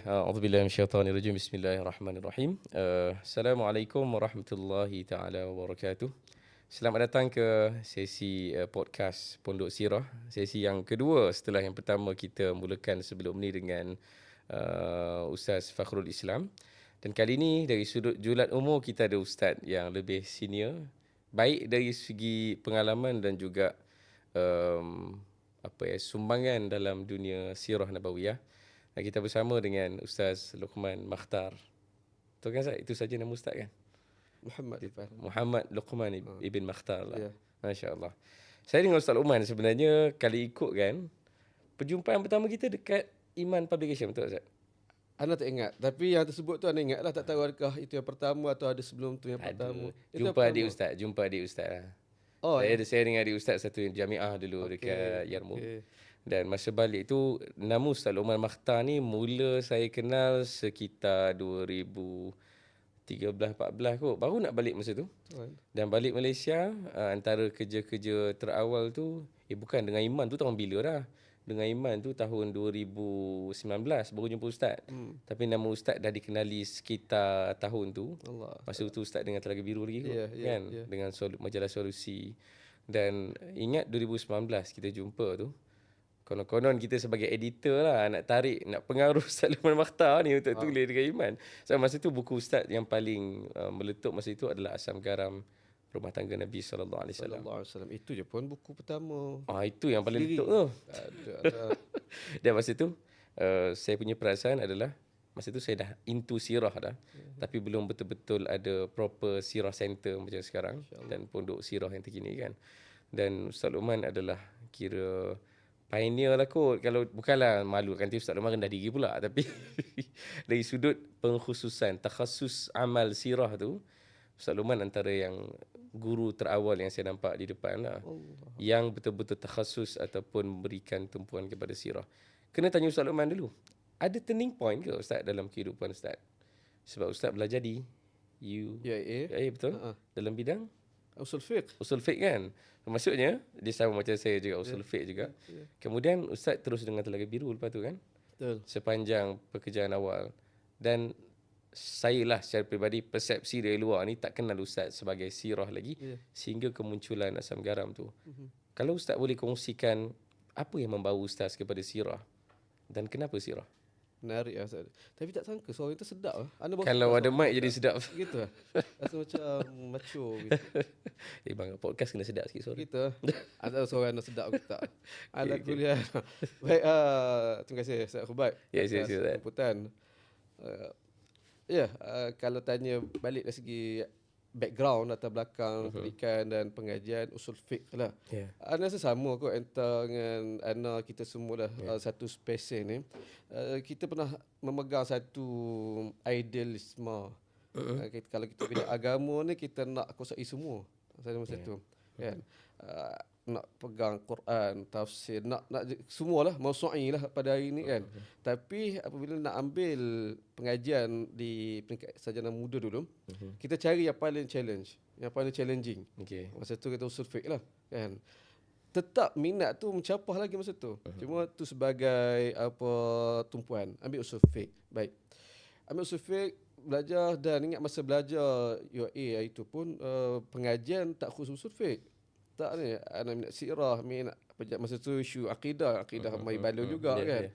A'udzubillahi minasyaitonirrajim. Bismillahirrahmanirrahim. Assalamualaikum warahmatullahi taala wabarakatuh. Selamat datang ke sesi podcast Pondok Sirah. Sesi yang kedua setelah yang pertama kita mulakan sebelum ni dengan Ustaz Fakhrul Islam. Dan kali ni dari sudut julat umur kita ada ustaz yang lebih senior, baik dari segi pengalaman dan juga sumbangan dalam dunia sirah nabawiyah. Kita bersama dengan Ustaz Luqman Makhtar. Betul kan Ustaz? Itu saja nama Ustaz kan? Muhammad Luqman Ibn Makhtar lah. Ya. Masya Allah. Saya dengan Ustaz Luqman sebenarnya kali ikut kan, perjumpaan pertama kita dekat Iman Publication, betul Ustaz? Anda tak ingat. Tapi yang tersebut tu anda ingat lah. Tak tahu adakah itu yang pertama atau ada sebelum tu yang pertama. Itu Jumpa yang adik pertama. Ustaz. Jumpa adik Ustaz lah. Oh, Saya dengan adik Ustaz satu jamiah dulu dekat Yarmouk. Okay. Dan masa balik tu, nama Ustaz Luqman Makhtar ni mula saya kenal sekitar 2013-14 kot. Baru nak balik masa tu. Dan balik Malaysia, antara kerja-kerja terawal tu, bukan dengan Iman tu tahun bila dah. Dengan Iman tu tahun 2019 baru jumpa Ustaz. Tapi nama Ustaz dah dikenali sekitar tahun tu. Allah. Masa tu Ustaz dengan Telaga Biru lagi kot, kan? Yeah. Dengan majalah Solusi. Dan ingat 2019 kita jumpa tu. Konon-konon kita sebagai editor lah nak tarik, nak pengaruh Ustaz Luqman Makhtar ni untuk tulis dengan Iman. So, masa tu buku Ustaz yang paling meletup masa itu adalah Asam Garam Rumah Tangga Nabi sallallahu alaihi wasallam. Itu je pun buku pertama. Itu yang paling letup tu. Ada. Dan masa tu saya punya perasaan adalah masa tu saya dah into sirah dah. Tapi belum betul-betul ada proper sirah center macam sekarang dan pondok sirah yang terkini kan. Dan Ustaz Luqman adalah kira pioneer lah kot. Kalau bukanlah malu kan Ustaz Luqman rendah diri pula, tapi dari sudut pengkhususan takhasus amal sirah tu, Ustaz Luqman antara yang guru terawal yang saya nampak di depan lah. Yang betul-betul takhasus ataupun memberikan tumpuan kepada sirah. Kena tanya Ustaz Luqman dulu. Ada turning point ke Ustaz dalam kehidupan Ustaz? Sebab Ustaz belajar di UAE, betul? Dalam bidang Usul fiqh. usul fiqh kan. Maksudnya dia sama macam saya juga, usul fiqh juga. Kemudian Ustaz terus dengan Telaga Biru lepas tu kan. Betul. Sepanjang pekerjaan awal. Dan saya lah secara peribadi, persepsi dari luar ni tak kenal Ustaz sebagai sirah lagi sehingga kemunculan Asam Garam tu. Kalau Ustaz boleh kongsikan apa yang membawa Ustaz kepada sirah dan kenapa sirah? Menarik lah. Tapi tak sangka suara itu sedap lah. Kalau ada mic jadi sedap. Gitu lah. Rasa macam macho gitu. Bang, podcast kena sedap sikit suara. Gitu lah. Ada suara anda sedap ke tak? Anda kuliah. Baik, terima kasih Ustaz Khubat. Ya, siap. Sambutan. Kalau tanya balik dari segi background latar belakang pendidikan dan pengajian usul fiqh lah. Ana rasa sama kot antara dengan Ana kita semua lah satu spesies ni. Kita pernah memegang satu idealisme. Kalau kita bina agama ni kita nak kuasai semua. Saya masa tu. Kan? Nak pegang Quran, tafsir, nak semualah mausu'i lah pada hari ni kan. Tapi apabila nak ambil pengajian di peringkat sarjana muda dulu, kita cari yang paling challenging. Masa tu kita usul fiqh lah kan. Tetap minat tu mencapah lagi masa tu. Cuma tu sebagai tumpuan, ambil usul fiqh. Baik. Ambil usul fiqh, belajar, dan ingat masa belajar UAE itu pun pengajian tak khusus usul fiqh. Tak ni, anak minat sirah, minat masa tu isu akidah mai balu juga kan.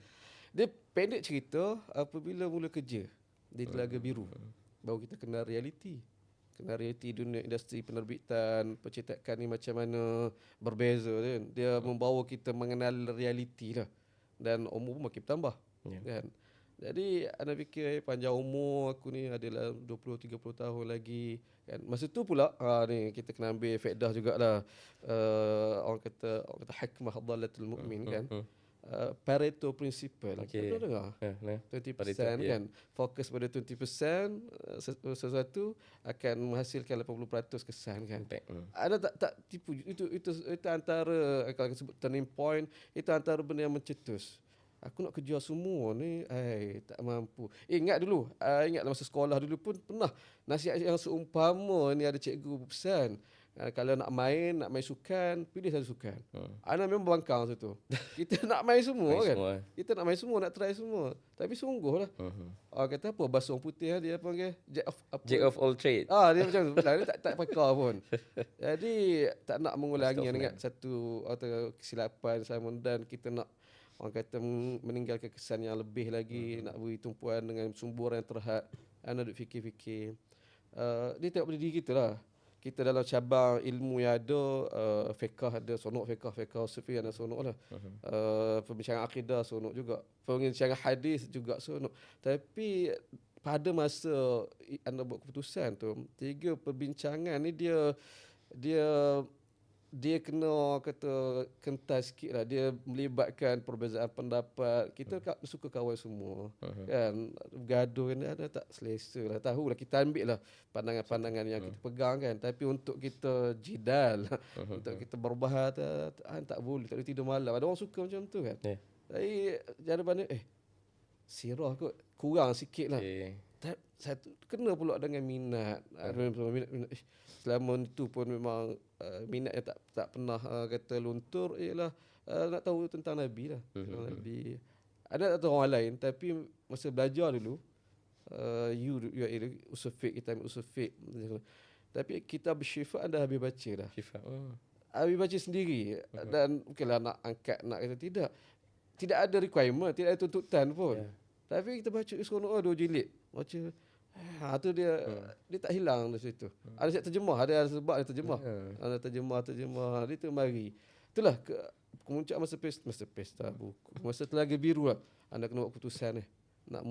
Dia pendek cerita, apabila mula kerja di Telaga Biru, baru kita kenal realiti. Kenal realiti dunia industri penerbitan, percetakan ni macam mana berbeza kan. Dia membawa kita mengenal realiti lah. Dan umur pun makin bertambah kan. Jadi anda fikir panjang umur aku ni adalah 20-30 tahun lagi kan. Masa tu pula ni kita kena ambil faedah jugalah. Orang kata hikmah dhalatul mu'min kan. Pareto principle. Kita dengar 20% kan. Fokus pada 20%, sesuatu akan menghasilkan 80% kesan kan. Anda tak tipu. Itu antara, kalau sebut turning point, itu antara benda yang mencetus. Aku nak kejar semua ni, tak mampu. Ingat dulu, ingat masa sekolah dulu pun pernah nasihat yang seumpama ni, ada cikgu berpesan, Kalau nak main sukan, pilih satu sukan. Ana memang bangkang situ. Kita nak main semua Main kan. semua. Kita nak main semua, nak try semua. Tapi sungguhlah. Kata apa basuh orang putih dia panggil Jack of all trade. dia macam tu. Dia tak pakar pun. Jadi tak nak mengulangi dengan satu atau kesilapan sama, dan kita nak orang kata meninggalkan kesan yang lebih lagi, nak beri tumpuan dengan sumber yang terhad. Ana duk fikir-fikir. Dia tengok pada diri kita lah. Kita dalam cabang ilmu yang ada, fiqh ada sonok, fiqh sufi ada sonok lah. Perbincangan akidah sonok juga. Perbincangan hadis juga sonok. Tapi pada masa anda buat keputusan tu, 3 perbincangan ni dia kena kata kental sikit lah. Dia melibatkan perbezaan pendapat. Kita suka kawan semua. Kan? Bergaduh kan ada tak selesa lah. Tahu lah kita ambil lah pandangan-pandangan yang kita pegang kan. Tapi untuk kita jidal, untuk kita berbahas tak boleh. Tak boleh tidur malam. Ada orang suka macam tu kan. Jadi cara pandang sirah kot kurang sikit lah. Satu kena pula dengan minat. Minat. Selama itu pun memang minat yang tak pernah kata luntur ialah nak tahu tentang Nabi lah. Nabi. Ada tak tahu orang lain, tapi masa belajar dulu you usul fiqh, kita ambil usul fiqh. Tapi kitab Syifa anda habis baca dah. Syifa. Habis baca sendiri dan bukanlah nak angkat nak kata tidak. Tidak ada requirement, tidak ada tuntutan pun. Tapi kita baca seronok 2 jilid. Baca tu dia tak hilang dari situ. Ada siap terjemah, ada sebab dia terjemah. Ada terjemah dia tu mari. Itulah kemuncak masa pesta buku. Masa Telaga Biru lah. Anda kena buat keputusan ni. Nak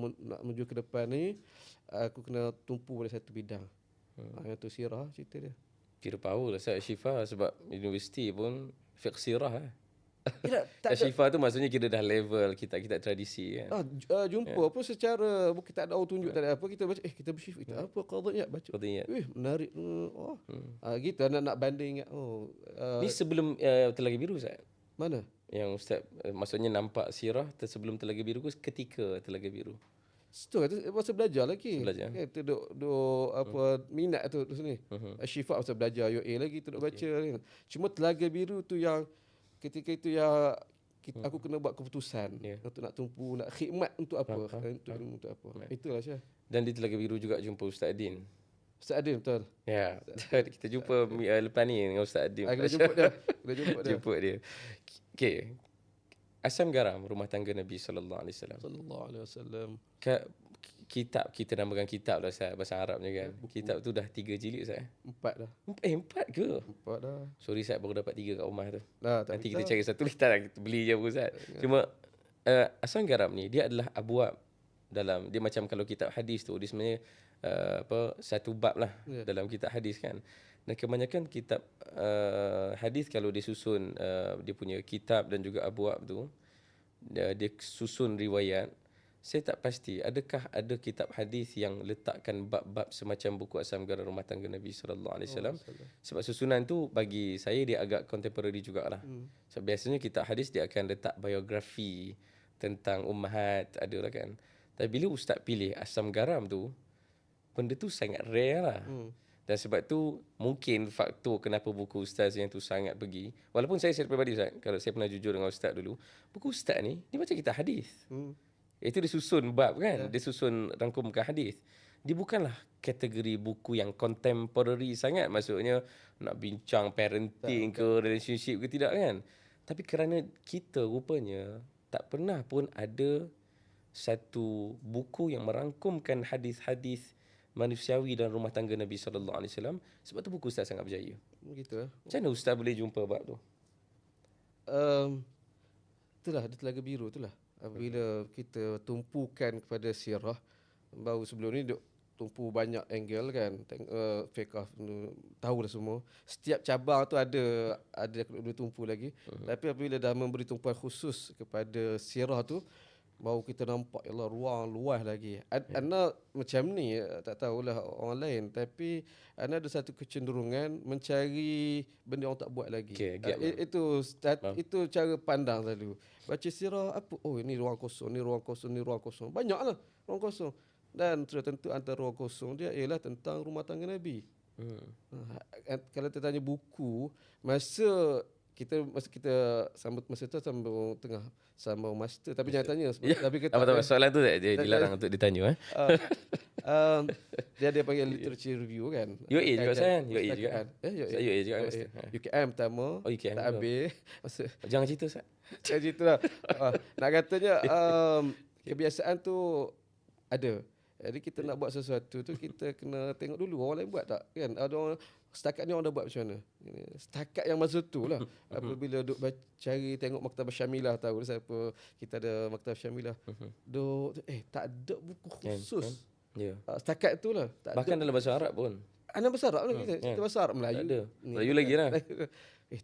menuju ke depan ni, aku kena tumpu pada satu bidang. Yang tu sirah cerita dia. Kira power lah saya Syifa sebab universiti pun fiqh sirah lah. Tak Syifa tu maksudnya kira dah level kita tradisi kan. Jumpa pun secara bukan tak ada orang tunjuk, tak ada apa, kita baca kita bersyifa kita apa qadiyat baca. Menarik. Gitu nak banding Ni sebelum Telaga Biru Ustaz. Mana? Yang Ustaz maksudnya nampak sirah sebelum Telaga Biru ke ketika Telaga Biru? Situ masa belajar lagi. Kita duk minat tu sini. Syifa masa belajar UA lagi tu duk baca. Cuma Telaga Biru tu yang ketika itu aku kena buat keputusan untuk nak tumpu, nak khidmat untuk apa, untuk apa. Itulah Syah. Dan di Telaga Biru juga jumpa Ustaz Adin. Ustaz Adin betul. Ya, kita jumpa lepas ni dengan Ustaz Adin. Kita jumpa dia. Okey. Asam garam rumah tangga Nabi sallallahu alaihi wasallam. Kitab kita namakan kitab dah Ustaz, bahasa Arabnya kan. Kitab tu dah 3 jilid Ustaz. 4 dah. 4 ke? 4 dah. Sorry Ustaz, baru dapat 3 kat rumah tu. Nanti kita cari satu litan lah, kita beli je pun Ustaz. Cuma asam garam ni dia adalah abwab dalam dia macam kalau kitab hadis tu dia sebenarnya satu bab lah dalam kitab hadis kan. Dan kebanyakan kitab hadis kalau dia susun dia punya kitab dan juga abwab tu dia susun riwayat. Saya tak pasti adakah ada kitab hadis yang letakkan bab-bab semacam buku Asam Garam Rumah Tangga Nabi sallallahu alaihi wasallam. Sebab susunan tu bagi saya dia agak contemporary jugalah. Sebab biasanya kitab hadis dia akan letak biografi tentang ummahat adalah kan. Tapi bila ustaz pilih Asam Garam tu, benda tu sangat rare lah. Dan sebab tu mungkin faktor kenapa buku ustaz yang tu sangat pergi. Walaupun saya peribadi Ustaz, kalau saya pernah jujur dengan ustaz dulu, buku ustaz ni dia macam kitab hadis. Itu dia susun bab kan, dia susun rangkumkan hadis. Dia bukanlah kategori buku yang contemporary sangat, maksudnya nak bincang parenting ke relationship ke tidak kan. Tapi kerana kita rupanya tak pernah pun ada satu buku yang merangkumkan hadis-hadis manusiawi dan rumah tangga Nabi sallallahu alaihi wasallam, sebab tu buku ustaz sangat berjaya. Begitulah. Macam mana ustaz boleh jumpa bab tu? Itulah dia Telaga Biru itulah. Apabila kita tumpukan kepada sirah, baru sebelum ni duk tumpu banyak angle kan, fiqh tahulah semua. Setiap cabang tu ada kena tumpu lagi. Tapi apabila dah memberi tumpuan khusus kepada sirah tu, baru kita nampak ialah ruang luas lagi. Ana macam ni, tak tahulah orang lain, tapi ana ada satu kecenderungan mencari benda orang tak buat lagi. Itu cara pandang selalu. Baca sirah apa? Oh, ini ruang kosong, ni ruang kosong, ni ruang kosong. Banyaklah ruang kosong. Dan sudah tentu antara ruang kosong dia ialah tentang rumah tangga Nabi. Kalau tertanya buku, masa kita sambung masa tu sambung tengah sambung master, tapi jangan tanya Ya. tapi kita Apa soalan tu dia dilarang untuk ditanya uh, dia ada panggil literature review kan. UAE juga saya kan? UAE juga. Perpustakaan. Saya UAE juga master. UKM pertama. Oh, UKM tak juga. habis. Masa Jangan cerita Ustaz. macam itulah. Nak katanya kebiasaan tu ada. Jadi kita nak buat sesuatu tu kita kena tengok dulu orang lain buat tak kan. Ada orang setakat ni orang dah buat macam mana. Setakat yang masa tu lah. Apabila duk cari tengok Maktabah Syamilah, tahu siapa kita ada Maktabah Syamilah. Duk tak ada buku khusus. Ya. Setakat tu lah. Tak Bahkan ada. dalam bahasa Arab pun. Anak bahasa Arab lah kita bahasa Arab Melayu. Tak ada. Ni, Melayu lagi lah.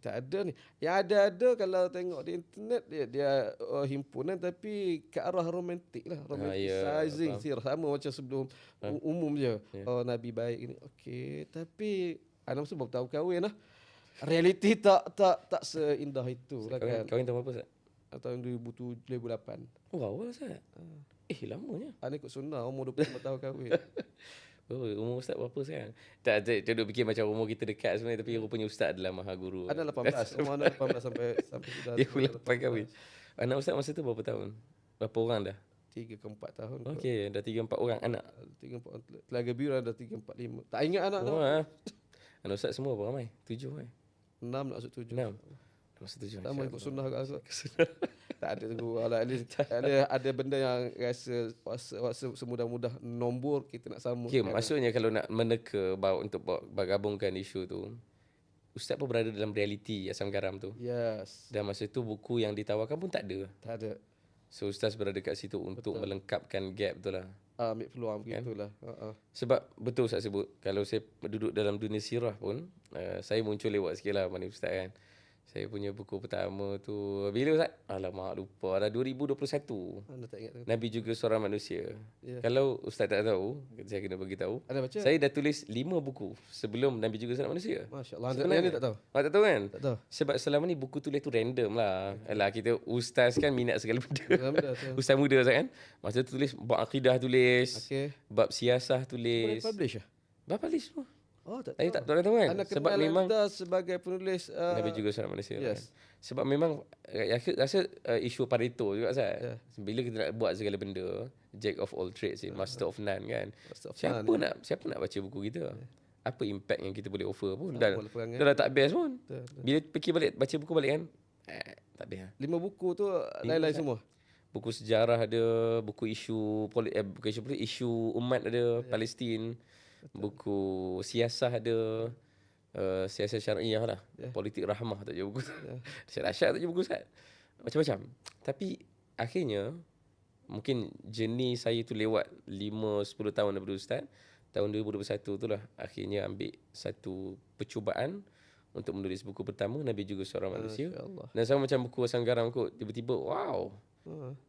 tak ada ni. Yang ada kalau tengok di internet dia himpunan tapi ke arah romantik lah. Romanticizing sirah sama macam sebelum umum je. Nabi baik ni. Okey, tapi anak mesti baru tahu kahwin lah. Realiti tak seindah itu lah kan. Kahwin tahun berapa Ustaz? Tahun 2008. Wow Ustaz. Lamanya. Anak ikut sunnah umur 25 tahun kahwin. Oh, umur Ustaz berapa sekarang? Tak duk fikir macam umur kita dekat sebenarnya, tapi rupanya Ustaz adalah maha guru. Ada 18. Umur anak 18 sampai sudah. Dia pula kahwin. Anak Ustaz masa tu berapa tahun? Berapa orang dah? 3 ke 4 tahun. Okey, dah 3-4 orang anak. 3 4 Telaga Biru ada 3 4 5. Tak ingat anak tu. Anak Ustaz semua berapa ramai? 7 kan? 6 nak masuk 7. 6. Masa 7. Sama ikut sunnah kat aku. Tak ada tunggu ada benda yang rasa semudah-mudah nombor kita nak sama. Okay, maksudnya kalau nak meneka untuk bergabungkan isu tu, Ustaz pun berada dalam realiti Asam Garam tu. Yes. Dan masa tu buku yang ditawarkan pun tak ada. Tak ada. So Ustaz berada kat situ untuk melengkapkan gap tu lah. Ambil peluang begitulah. Sebab betul Ustaz sebut, kalau saya duduk dalam dunia sirah pun, saya muncul lewat sikit lah mana Ustaz kan. Saya punya buku pertama tu bila Ustaz? Alamak lupa dah 2021. Anda tak ingat tu. Nabi juga seorang manusia. Ya. Kalau Ustaz tak tahu, saya kena bagi tahu. Anda baca? Saya dah tulis 5 buku sebelum Nabi juga seorang manusia. Masya-Allah. Anda ni tak tahu. Tak tahu kan? Tak tahu. Sebab selama ni buku tulis tu random lah. Alah kita ustaz kan minat segala benda. Ustaz muda Ustaz kan. Masa tu tulis bab akidah tulis. Okey. Bab siasah tulis. Boleh publish ah? Bab publish semua. Oh, tak Saya tahu. tak tahu kan. Anda Sebab kenal memang anda sebagai penulis Nabi juga seorang manusia. yes. Kan? Sebab memang rasa isu Pareto juga Ustaz. Yeah. Bila kita nak buat segala benda, jack of all trades, master of none kan. Master of Siapa none, nak baca buku kita? Apa impact yang kita boleh offer pun boleh dah dah tak best pun. Betul. Bila fikir balik baca buku balik kan, tak best. 5 buku tu lain-lain semua. Buku sejarah ada, buku isu bukan isu politik, isu umat ada, Palestin. Buku siasah ada, siasah syariah lah, politik rahmah tak je buku tu. Dahsyat tak je buku Ustaz. Macam-macam. Tapi akhirnya mungkin jenis saya tu lewat 5-10 tahun daripada Ustaz. Tahun 2021 tu lah akhirnya ambil satu percubaan untuk menulis buku pertama, Nabi juga seorang manusia. Dan sama macam buku Asam Garam kot, tiba-tiba wow.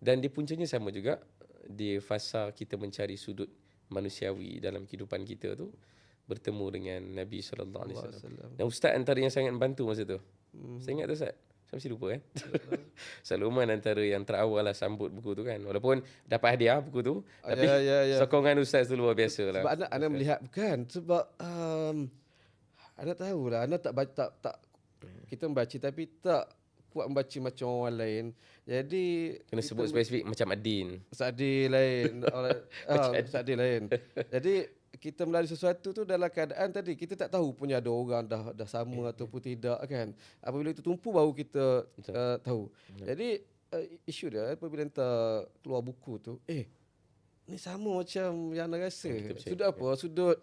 Dan dia puncanya sama juga di fasa kita mencari sudut manusiawi dalam kehidupan kita tu, bertemu dengan Nabi SAW. Dan Ustaz antara yang sangat membantu masa tu. Saya ingat tu Ustaz. Saya mesti lupa kan. Ustaz Luman antara yang terawal lah sambut buku tu kan. Walaupun dapat hadiah buku tu, tapi sokongan Ustaz tu luar biasa lah. Sebab anak melihat bukan. Sebab anak tahulah, anak tak kita membaca tapi tak kuat membaca macam orang lain. Jadi kena sebut spesifik macam Adin. Sadi lain. Sadi lain. Jadi kita melalui sesuatu tu dalam keadaan tadi kita tak tahu punya ada orang dah sama ataupun tidak kan. Apabila itu tumpu baru kita tahu. Jadi isu dia apabila hantar keluar buku tu, ni sama macam yang anda rasa. Sudut apa? Sudut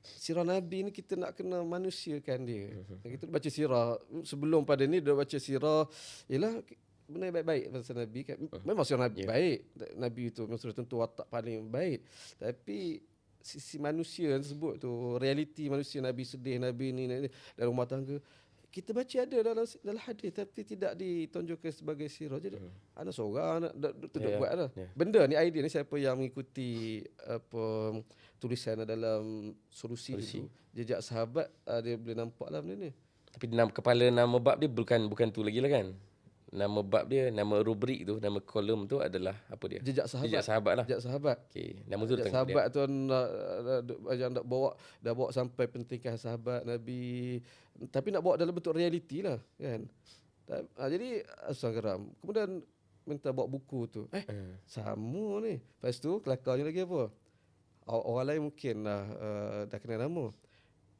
sirah Nabi ni kita nak kena manusiakan dia. Kita baca sirah sebelum pada ni dah baca sirah ialah benda baik-baik pasal Nabi kan. Memang sirah Nabi baik. Nabi tu memang sudah tentu watak paling baik. Tapi sisi manusia yang sebut tu, realiti manusia, Nabi sedih, Nabi ni dalam rumah tangga, kita baca ada dalam hadis tapi tidak ditonjolkan sebagai sirah. Jadi ada seorang buat lah. Benda ni, idea ni siapa yang mengikuti apa tulisan dalam solusi itu, jejak sahabat, dia boleh nampak lah benda ni. Tapi kepala nama bab dia bukan tu lagi lah kan. nama bab dia, nama rubrik tu, nama kolom tu adalah apa dia? Jejak sahabat. Jejak sahabat lah. Jejak sahabat. Okey, nama tu Jejak tengok sahabat tu nak bawa sampai pentingkan sahabat Nabi, tapi nak bawa dalam bentuk realiti lah kan. Jadi asal geram. Kemudian minta bawa buku tu. Sama ni. Lepas tu kelakarnya lagi apa? Orang lain mungkin lah dah kenal nama.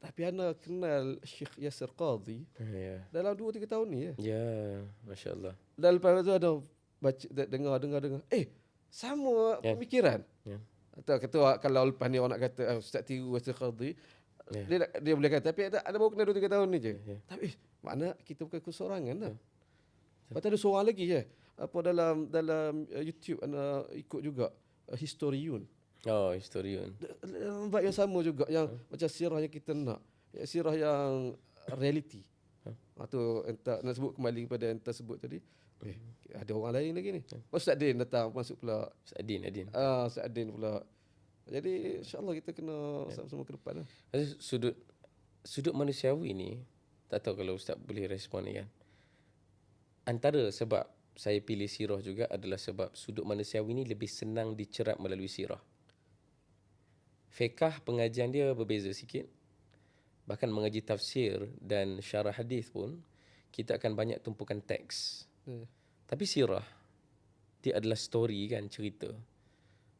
Tapi ana kenal Syekh Yasir Qadhi dalam 2-3 tahun ni ya. Ya, masya-Allah. Dan lepas tu ada baca dengar. Sama pemikiran. Ya. Atau kata kalau lepas ni orang nak kata Ustaz tiru Yasir Qadhi, dia boleh kata tapi ada baru kenal 2-3 tahun ni je. Tapi makna kita bukan kesorangan lah. Lepas tu ada seorang lagi je. Apa dalam YouTube ana ikut juga historiun. Oh, historian. Bab yang sama juga yang macam sirah yang kita nak. Sirah yang reality. Tu entah nak sebut kembali kepada yang tersebut tadi. Ada orang lain lagi ni. Ustaz Din datang masuk pula. Ustaz Adin. Ustaz Din pula. Jadi insya-Allah kita kena sama-sama ke depan lah. Sudut manusiawi ni, tak tahu kalau Ustaz boleh respon ni kan. Antara sebab saya pilih sirah juga adalah sebab sudut manusiawi ni lebih senang dicerap melalui sirah. Fiqh pengajian dia berbeza sikit. Bahkan mengaji tafsir dan syarah hadis pun kita akan banyak tumpukan teks. Tapi sirah dia adalah story kan, cerita.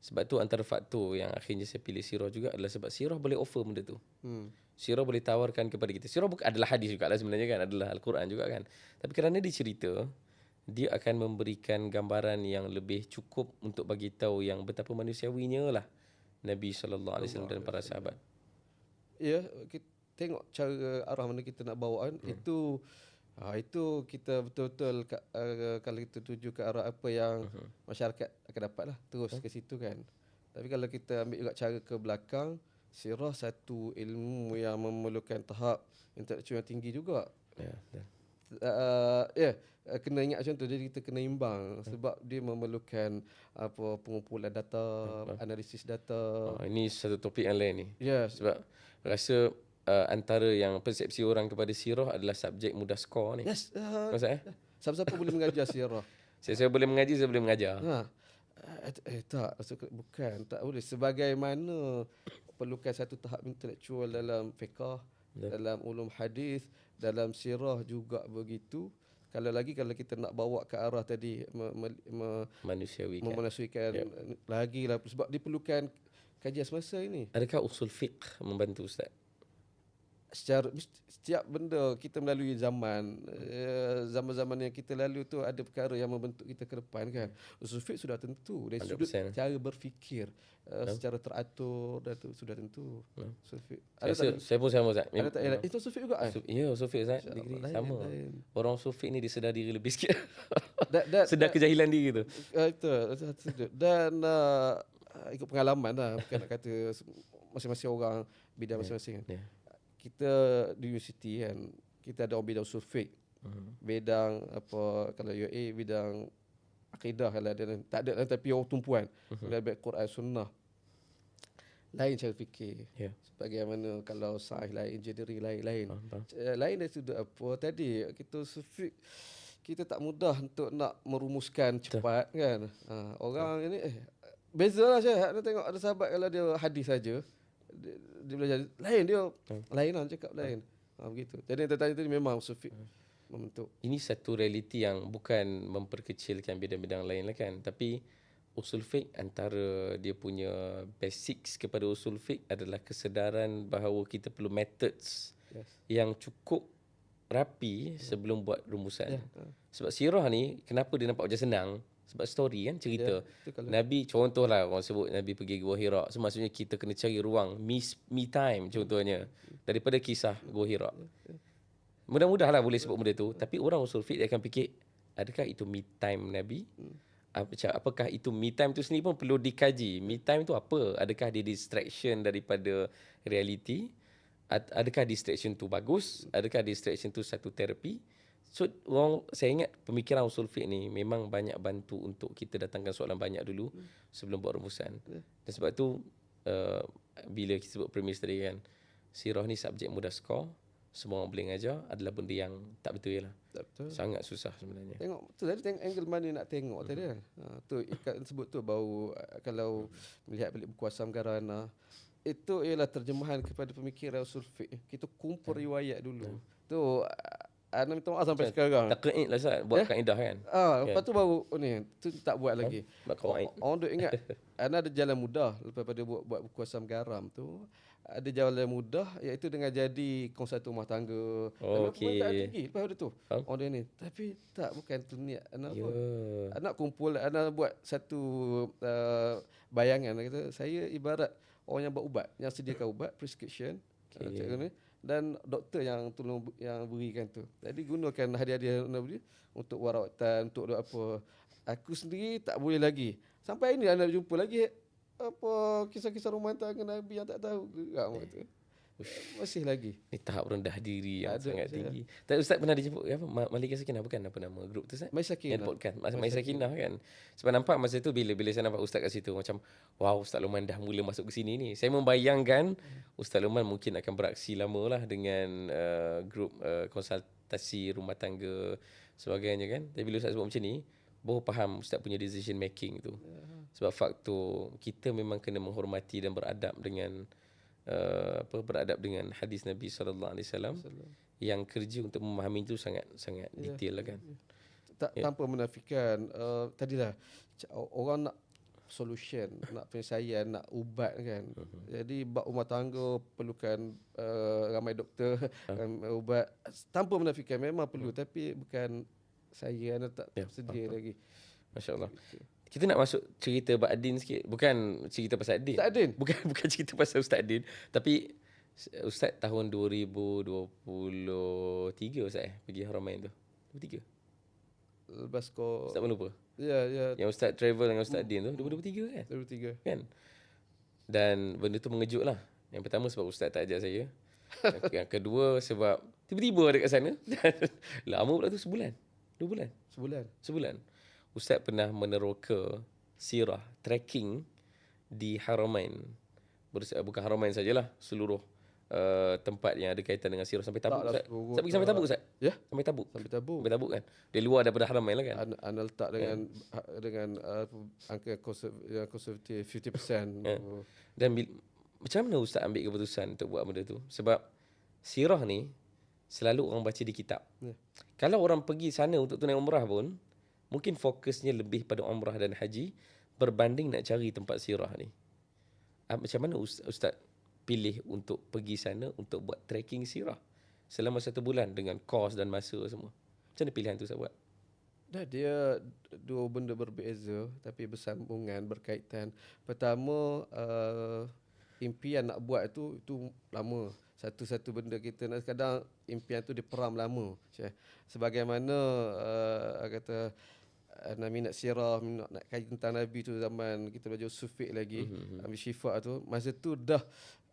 Sebab tu antara faktor yang akhirnya saya pilih sirah juga adalah sebab sirah boleh offer benda tu. Sirah boleh tawarkan kepada kita. Sirah adalah hadis juga lah sebenarnya kan, adalah Al-Quran juga kan. Tapi kerana dia cerita, dia akan memberikan gambaran yang lebih cukup untuk bagi tahu yang betapa manusiawinya lah Nabi SAW dan para sahabat. Ya, kita tengok cara arah mana kita nak bawa kan. Itu kita betul-betul kalau kita tuju ke arah apa yang masyarakat akan dapat lah. Terus ke situ kan. Tapi kalau kita ambil juga cara ke belakang, sirah satu ilmu yang memerlukan tahap intelektual yang tinggi juga. Kena ingat macam tu. Jadi kita kena imbang sebab dia memerlukan pengumpulan data, analisis data. Ini satu topik yang lain ni. Sebab rasa antara yang persepsi orang kepada sirah adalah subjek mudah skor ni. Yes. Siapa-siapa boleh mengajar sirah. Saya boleh mengaji, saya boleh mengajar. Tak, bukan. Tak boleh. Sebagaimana perlukan satu tahap intelektual dalam fiqh, dalam ulum hadis, dalam sirah juga begitu. Kalau kita nak bawa ke arah tadi manusiawikan lagi lah sebab diperlukan kajian semasa ini. Adakah usul fiqh membantu Ustaz? Setiap benda kita melalui zaman-zaman yang kita lalu tu ada perkara yang membentuk kita ke depan kan. Usul fiqh sudah tentu dari sudut cara berfikir secara teratur dan tu sudah tentu. Usul fiqh. Saya pun sama Ustaz. Itu usul fiqh juga Ya, usul fiqh Ustaz. Degree sama. Orang usul fiqh ni dia sedar diri lebih sikit. Sedar kejahilan diri tu. Itu. Dan ikut pengalaman lah, bukan nak kata masing-masing orang bidang masing-masing kan. Kita di universiti kan, kita ada orang bidang usul fiqh. Bidang kalau UA bidang akidah kalau ada, tak ada tapi orang tumpuan. Lebih Quran Sunnah. Lain cara fikir. Sebagaimana kalau sains lain, engineering lain. Lain dari sudut tadi kita usul fiqh, kita tak mudah untuk nak merumuskan cepat kan. Orang ini bezalah saya nak tengok ada sahabat kalau dia hadis saja. Dia belajar lain, dia lain lah cakap lain. Begitu. Jadi yang tadi memang usul fiqh membentuk. Ini satu realiti yang bukan memperkecilkan bidang-bidang lain lah kan. Tapi usul fiqh antara dia punya basics kepada usul fiqh adalah kesedaran bahawa kita perlu methods yang cukup rapi sebelum buat rumusan. Sebab sirah ni kenapa dia nampak macam senang? Sebab story kan, cerita. Nabi, contohlah orang sebut Nabi pergi Gua Hira. So maksudnya kita kena cari ruang me time contohnya daripada kisah Gua Hira. Mudah-mudahlah boleh sebut benda tu, tapi orang usul fiqh dia akan fikir, adakah itu me time Nabi? Apakah itu me time tu sendiri pun perlu dikaji. Me time tu apa? Adakah dia distraction daripada reality? Adakah distraction tu bagus? Adakah distraction tu satu terapi? So saya ingat pemikiran usul fiqh ni memang banyak bantu untuk kita datangkan soalan banyak dulu sebelum buat rumusan. Dan sebab tu bila kita sebut premis tadi kan, sirah ni subjek mudah skor, semua orang boleh ngajar, adalah benda yang tak betul lah. Betul. Sangat susah sebenarnya. Tengok betul tadi, tengok angle mana nak tengok tadi kan. Tu ikat sebut tu baru kalau melihat balik buku Asam Garana, itu ialah terjemahan kepada pemikiran usul fiqh. Kita kumpul riwayat dulu. Tu ana minta maaf sampai sekarang. Taqid lah Ustaz, buat kaedah kan. Lepas tu baru ni tu tak buat lagi. Buat kawaid. Orang duk ingat ana ada jalan mudah lepas pada buat buku Asam Garam tu. Ada jalan mudah iaitu dengan jadi konsatu rumah tangga. Okey. Tak tinggi lepas pada tu. Faham? Orang ni. Tapi tak, bukan tu niat ana Ya. pun. Anak kumpul, ana buat satu bayangan kata saya ibarat orang yang buat ubat, yang sediakan ubat prescription. Okey. Dan doktor yang tolong yang berikan tu. Jadi gunakan hadiah-hadiah Nabi untuk warawatan, untuk apa. Aku sendiri tak boleh lagi. Sampai ini anda jumpa lagi apa kisah-kisah rumah tangga Nabi yang tak tahu geram tu. Masih lagi. Ni tahap rendah diri yang Ada, sangat saya. tinggi. Tak, Ustaz pernah dijemput apa Malika Sakinah, bukan apa nama grup tu Ustaz? Mai Sakinah. Yang podcast Mai Sakinah kan. Sebab nampak masa tu bila saya nampak Ustaz kat situ macam wow, Ustaz Luman dah mula masuk ke sini ni. Saya membayangkan Ustaz Luman mungkin akan beraksi lama lah dengan grup konsultasi rumah tangga sebagainya kan. Tapi bila Ustaz sebut macam ni, baru faham Ustaz punya decision making tu. Sebab faktor kita memang kena menghormati dan beradab dengan beradab dengan hadis Nabi sallallahu alaihi wasallam yang kerja untuk memahami itu sangat detail lah kan. Tanpa menafikan tadilah orang nak solution, nak penyelesaian, nak ubat kan. Jadi bab rumah tangga perlukan ramai doktor, ubat. Tanpa menafikan memang perlu, tapi bukan saya anda tak sedia lagi. Masya-Allah. Kita nak masuk cerita Bak Adin sikit. Bukan cerita pasal Adin. Ustaz Adin? Bukan cerita pasal Ustaz Adin. Tapi Ustaz tahun 2023 Ustaz pergi Haramain tu. 23. Lepas kau Ustaz pun lupa. Ya. Yang Ustaz travel dengan Ustaz Adin tu 2023 kan? 2023. Kan? Dan benda tu mengejut lah. Yang pertama sebab Ustaz tak ajak saya. Yang kedua sebab tiba-tiba ada kat sana. Lama pula tu sebulan. 2 bulan. Sebulan. Ustaz pernah meneroka sirah, trekking di Haramain. Bukan Haramain sajalah, seluruh tempat yang ada kaitan dengan sirah sampai Tabuk. Ustaz pergi sampai Tabuk Ustaz? Ya. Sampai Tabuk. Sampai Tabuk. Sampai Tabuk kan. Dia luar daripada Haramain lah kan. Anda letak dengan angka konservatif 50%. Dan macam mana Ustaz ambil keputusan untuk buat benda tu? Sebab sirah ni selalu orang baca di kitab. Kalau orang pergi sana untuk tunai umrah pun, mungkin fokusnya lebih pada umrah dan haji berbanding nak cari tempat sirah ni. Macam mana Ustaz pilih untuk pergi sana untuk buat trekking sirah selama 1 bulan dengan kos dan masa semua? Macam mana pilihan tu Ustaz buat? Dia dua benda berbeza tapi bersambungan, berkaitan. Pertama, impian nak buat itu lama. Satu-satu benda kita nak, kadang impian tu diperam lama. Sebagaimana kata minat sirah, nak kaji tentang Nabi tu zaman kita belajar Sufiq lagi, ambil Syifa tu, masa tu dah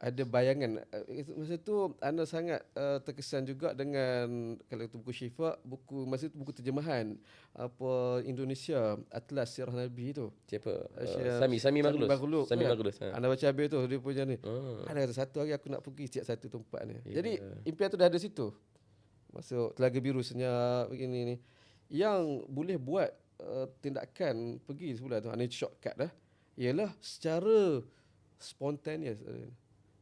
ada bayangan. Masa tu anda sangat terkesan juga dengan kalau tu buku Syifa, masa tu buku terjemahan apa Indonesia, Atlas Sirah Nabi tu. Siapa? Sami Maghlus. Sami Maghlus. Anda baca habis tu dia punya ni. Ada kata satu hari aku nak pergi setiap satu tempat ni. Jadi impian tu dah ada situ. Masuk Telaga Biru senyap begini ni. Yang boleh buat tindakan pergi sebulan tu, ini shortcut dah, ialah secara spontaneous.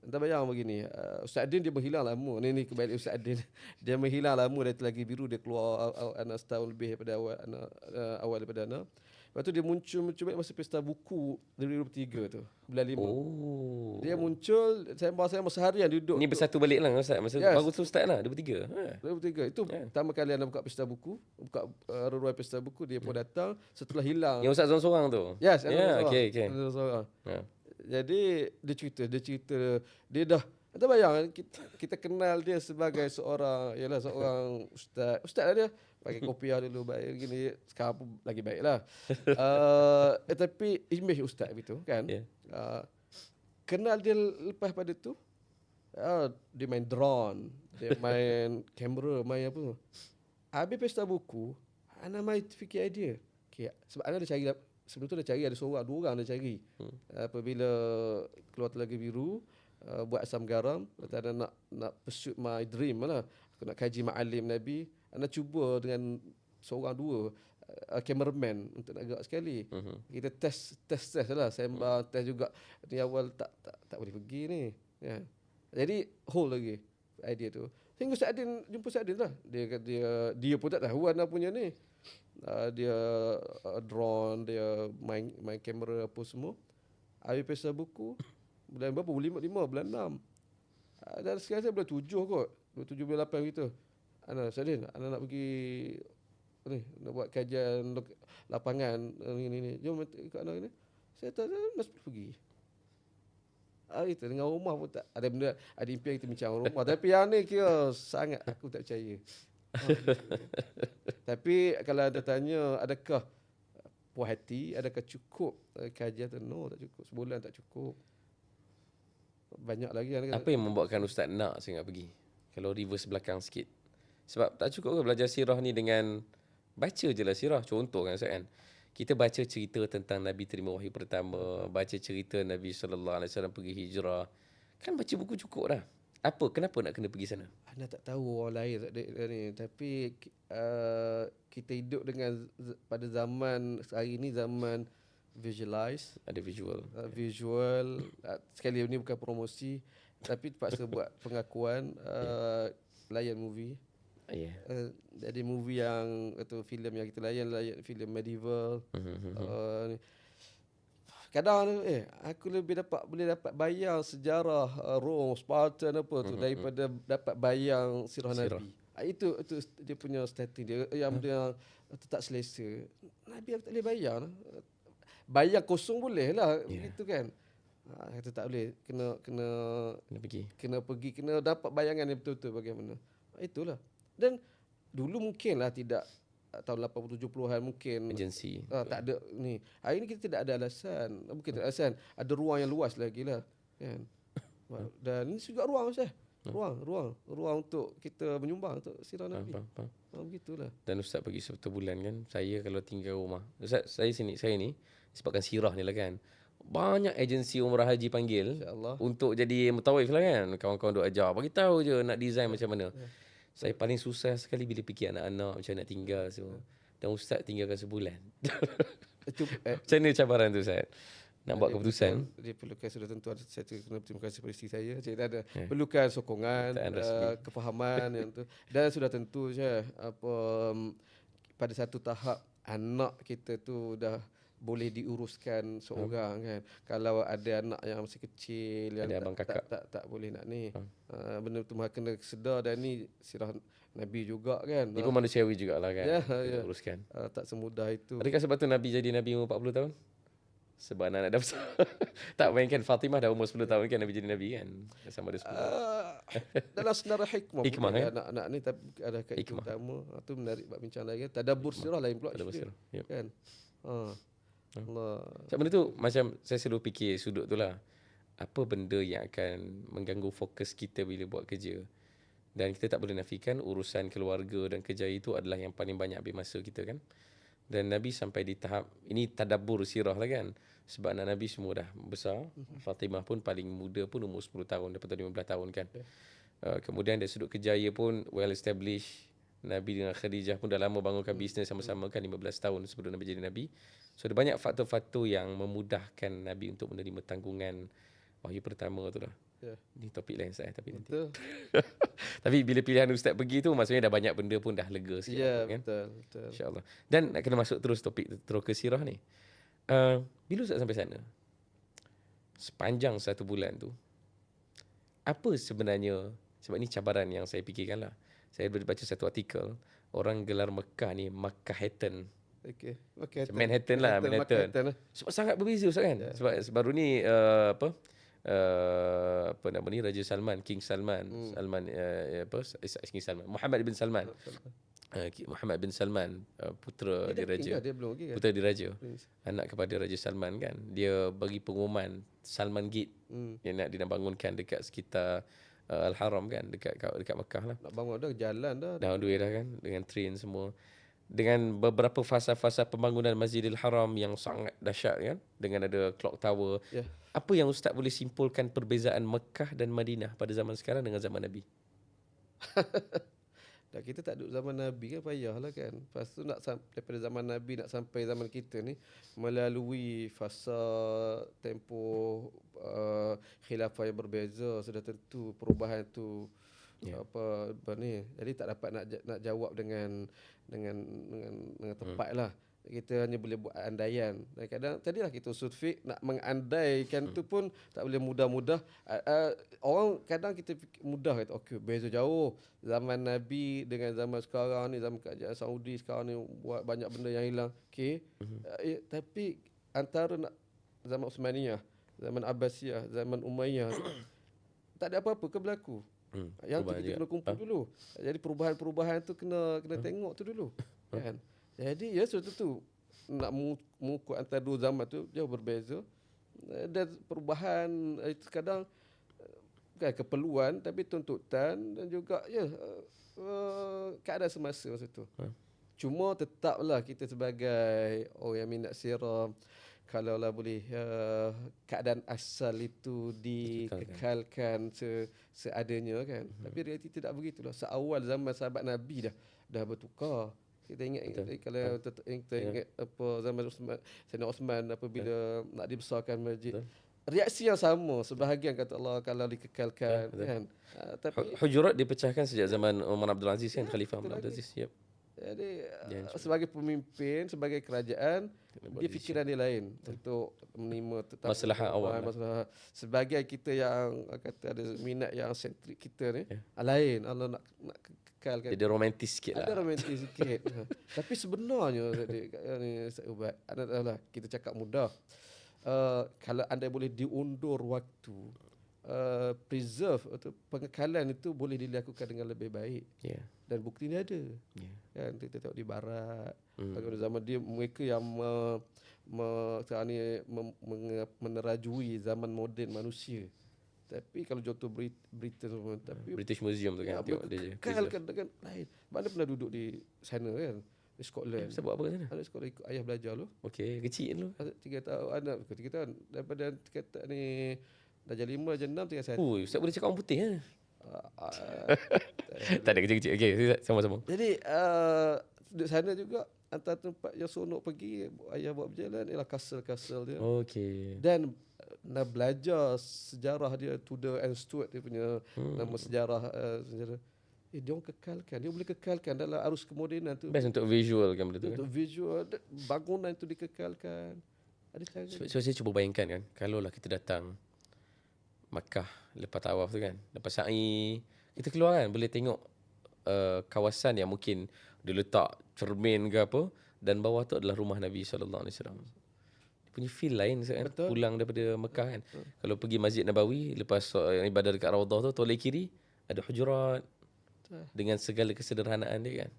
Anda bayang begini, Ustaz Adin dia menghilang lama. Ni kembali Ustaz Adin. Dia menghilang lama dari Telaga Biru, dia keluar anak setahun lebih daripada awal daripada anak. Lepas tu dia muncul masa pesta buku 2023 tu, bulan 5. Oh. Dia muncul, saya masa harian duduk. Ni bersatu balik lah Ustaz. Masa baru tu start lah 23. 2023. Itu pertama kali anda buka pesta buku, buka ruai pesta buku, dia pun datang setelah hilang. Yang Ustaz seorang-seorang tu. Yes, okey. Jadi dia cerita dia dah, anda bayang kita kenal dia sebagai seorang ustaz lah dia. Pakai kopiah dulu baik gini, sekarang pun lagi baik lah. Tapi image ustaz itu kan. Kenal dia lepas pada tu, dia main drone, dia main kamera, main apa. Habis pesta buku, ana mai fikir idea. Okay, sebab ana dah cari, sebelum tu dah cari ada dua orang dah cari. Apabila keluar Telaga Biru, buat Asam Garam, kata ada nak pursue my dream lah. Aku nak kaji ma'alim Nabi. anda cuba dengan seorang dua cameraman untuk nak gerak sekali. Kita test lah, sembang, test juga. Ni awal tak boleh pergi ni. Ya. Jadi hold lagi idea tu. Hingga jumpa Sadin lah. Dia pun tak tahu Ana punya ni. Dia drone, dia main kamera apa semua. Habis pesa buku bulan berapa? Bulan 6. Dan sekarang saya bulan 7 kot. Bulan 7 bulan 8 gitu. Ana Sadin, Ana nak pergi ni, nak buat kajian lapangan ni. Jom ikut Ana ni. Saya tak mesti pergi. Itu dengan rumah pun tak ada benda, ada impian kita bincang rumah. Tapi yang ni kira sangat aku tak percaya. Tapi kalau ada tanya adakah puas hati, adakah cukup kajian tu? No, tak cukup. Sebulan tak cukup. Banyak lagi kan. Apa yang membuatkan Ustaz nak sangat pergi? Kalau reverse belakang sikit. Sebab tak cukup ke belajar sirah ni dengan baca je lah sirah. Contoh kan Ustaz kan. Kita baca cerita tentang Nabi terima wahyu pertama, baca cerita Nabi SAW pergi hijrah. Kan baca buku cukup dah. Kenapa nak kena pergi sana? Anda tak tahu orang lain tak ada ni. Tapi kita hidup dengan pada zaman hari ni, zaman visualize. Ada visual. Visual. Sekali ni bukan promosi. Tapi terpaksa buat pengakuan. Layan movie. Jadi movie yang atau filem yang kita layan filem medieval. Kadang aku boleh dapat bayang sejarah Rome, Spartan apa tu daripada dapat bayang sirah Nabi. Itu dia punya setting dia yang dia tak selesa. Nabi aku tak boleh bayang. Bayang kosong boleh lah gitu kan. Kata tak boleh, kena pergi, kena dapat bayangan yang betul-betul bagaimana. Itulah. Dan dulu mungkinlah tidak, tahun 80 70-an mungkin agensi. Tak ada ni. Hari ni kita tidak ada alasan. Bukan tak ada alasan, ada ruang yang luas lagi lah kan. Dan ini juga ruang Ustaz. Ruang untuk kita menyumbang untuk sirah Nabi. Begitulah. Dan Ustaz pergi 1 bulan kan. Saya kalau tinggal rumah, Ustaz saya ni sebabkan sirah ni lah kan. Banyak agensi umrah haji panggil untuk jadi mutawif lah kan. Kawan-kawan duk ajar, bagi tahu je nak design macam mana. Saya paling susah sekali bila fikir anak-anak macam nak tinggal semua. Dan Ustaz tinggalkan sebulan. Macam mana cabaran tu Ustaz? Nak buat keputusan. Dia perlukan sudah tentu ada saya kena terima kasih pada isteri saya. Saya ada perlukan sokongan, kefahaman yang tu. Dan sudah tentu je pada satu tahap anak kita tu dah boleh diuruskan seorang kan. Kalau ada anak yang masih kecil yang ada abang kakak tak boleh nak ni. Benda tu mahu kena sedar, dan ni sirah Nabi juga kan. Dia pun manusiawi jugalah kan. Uruskan. Tak semudah itu. Adakah sebab tu Nabi jadi Nabi umur 40 tahun? Sebab anak dah besar. Tak mainkan Fatimah dah umur 10 tahun kan Nabi jadi Nabi kan. Sama ada 10. Dalam senarai hikmah kan? Anak-anak ni tapi ada kaitan utama. Itu menarik buat bincang lain kan. Tadabbur sirah lain pula. Tadabbur sirah. Kan. Allah. Benda tu macam saya selalu fikir sudut tu lah. Apa benda yang akan mengganggu fokus kita bila buat kerja. Dan kita tak boleh nafikan urusan keluarga dan kerja itu adalah yang paling banyak ambil masa kita kan. Dan Nabi sampai di tahap, ini tadabbur sirah lah kan. Sebab anak Nabi semua dah besar. Fatimah pun paling muda pun umur 10 tahun, dapat 15 tahun kan. Kemudian dari sudut kerjaya pun well established. Nabi dengan Khadijah pun dah lama bangunkan bisnes sama-sama kan, 15 tahun sebelum Nabi jadi Nabi. So ada banyak faktor-faktor yang memudahkan Nabi untuk menerima tanggungan wahyu pertama tu lah. Ini topik lain saya tapi nanti. Tapi bila pilihan Ustaz pergi tu maksudnya dah banyak benda pun dah lega sikit kan. Betul. InsyaAllah. Dan nak kena masuk terus topik terus ke sirah ni. Bila Ustaz sampai sana, sepanjang 1 bulan tu, apa sebenarnya, sebab ni cabaran yang saya fikirkan lah. Saya baca satu artikel, orang gelar Mekah ni Makkahatan. Manhattan lah, Manhattan. Sebab sangat berbeza Ustaz kan. Sebab baru ni apa nama ni, Raja Salman, King Salman, King Salman, Muhammad bin Salman. Muhammad bin Salman, putera diraja. Putera diraja. Anak kepada Raja Salman kan. Dia bagi pengumuman Salman Gate yang nak dibangunkan dekat sekitar Al-Haram kan, dekat Mekah lah. Nak bangun dah jalan dah. Dah on the way dah kan, dengan train semua. Dengan beberapa fasa-fasa pembangunan Masjidil Haram yang sangat dahsyat kan, dengan ada clock tower. Apa yang Ustaz boleh simpulkan perbezaan Mekah dan Madinah pada zaman sekarang dengan zaman Nabi? Dan kita tak duduk zaman Nabi kan, payahlah kan. Lepas tu daripada zaman Nabi nak sampai zaman kita ni melalui fasa tempoh khilafah yang berbeza, sudah tentu perubahan tu apa ni. Jadi tak dapat nak jawab dengan tepat lah. Kita hanya boleh buat andaian. Dan kadang tadilah kita usul fiqh nak mengandaikan tu pun tak boleh mudah-mudah. Orang kadang kita mudah kata okey beza jauh zaman Nabi dengan zaman sekarang ni, zaman kerajaan Saudi sekarang ni buat banyak benda yang hilang. Okey. Tapi antara zaman Uthmaniyah, zaman Abbasiyah, zaman Umayyah tak ada apa-apa ke berlaku. Yang tu kita kena kumpul dulu. Jadi perubahan-perubahan tu kena tengok tu dulu. Kan? Jadi ya sudah tu nak mengukur antara dua zaman tu jauh berbeza, dan perubahan itu kadang bukan keperluan tapi tuntutan dan juga keadaan semasa masa tu. Cuma tetaplah kita sebagai orang yang minat sirah, kalaulah boleh keadaan asal itu dikekalkan seadanya kan. Tapi realiti tidak begitulah. Seawal zaman sahabat Nabi dah bertukar. Kita ingat kalau kita ingat apa zaman Sayyidina Osman apabila nak dibesarkan masjid. Reaksi yang sama, sebahagian kata Allah kalau dikekalkan kan. Tapi Hujurat dipecahkan sejak zaman Umar Abdul Aziz kan, Khalifah Umar Abdul Aziz. Jadi sebagai pemimpin, sebagai kerajaan, dia fikiran dia lain untuk menerima masalah awam. Masalah sebagai kita yang kata ada minat yang sentrik kita ni, lain Allah nak kekalkan. Jadi romantis sikit lah. Ada romantis sikit. Tapi sebenarnya ni ubat, kita cakap mudah. Kalau anda boleh diundur waktu, preserve atau pengekalan itu boleh dilakukan dengan lebih baik. Dan bukti ni ada. Kan kita tengok di barat, pada zaman dia mereka yang sekarang ni menerajui zaman moden manusia. Tapi kalau contoh Britain semua, tapi British Museum tu kan, tengok dia kekalkan dengan lain. Mana pernah duduk di sana kan, di Scotland. Saya buat apa kat sana? Ada sekolah ikut ayah belajar lu. Okey, kecil dulu. 3 tahun anak 3 tahun daripada kata ni darjah 5 darjah 6 tinggal 1. Ustaz boleh cakap orang putih tak ada kecil-kecil. Okey, sama-sama. Jadi duduk sana juga antara tempat yang seronok pergi ayah buat berjalan ialah kastel-kastel dia. Okey. Dan nak belajar sejarah dia, Tudor and Stuart dia punya nama sejarah dia orang kekalkan, dia boleh kekalkan dalam arus kemodenan tu. Best untuk visual kan benda tu kan. Untuk visual, bangunan tu dikekalkan. Ada cara. So saya cuba bayangkan kan, kalau lah kita datang Makkah lepas tawaf tu kan, lepas sa'i, kita keluar kan, boleh tengok kawasan yang mungkin dia letak cermin ke apa, dan bawah tu adalah rumah Nabi SAW. Dia punya feel lain kan, pulang daripada Mekah kan. Kalau pergi Masjid Nabawi, lepas ibadah dekat Raudhah tu, toleh kiri ada hujurat dengan segala kesederhanaan dia kan.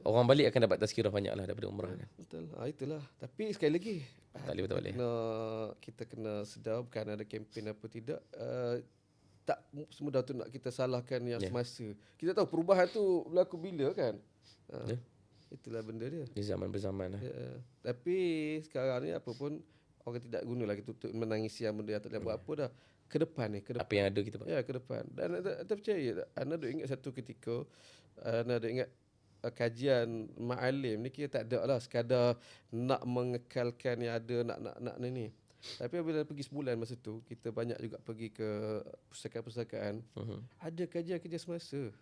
Orang balik akan dapat tazkirah banyak lah daripada umrah kan. Betul. Itulah. Tapi sekali lagi tak boleh. Kita kena sedar bukan ada kempen apa tidak. Tak semudah tu nak kita salahkan yang semasa. Kita tahu perubahan tu berlaku bila kan. Itulah benda dia. Di zaman berzaman lah. Tapi sekarang ni apa pun orang tidak gunalah kita untuk menangisi yang benda yang tak boleh buat apa dah. Ke depan ni, apa yang ada kita buat. Ya, ke depan. Dan anda percaya tak? Anda duk ingat satu ketika, anda duk ingat kajian ma'alim ni kita tak ada lah sekadar nak mengekalkan yang ada, nak ni. Tapi bila pergi sebulan masa tu, kita banyak juga pergi ke pustakaan-pustakaan. Ada kajian-kajian semasa.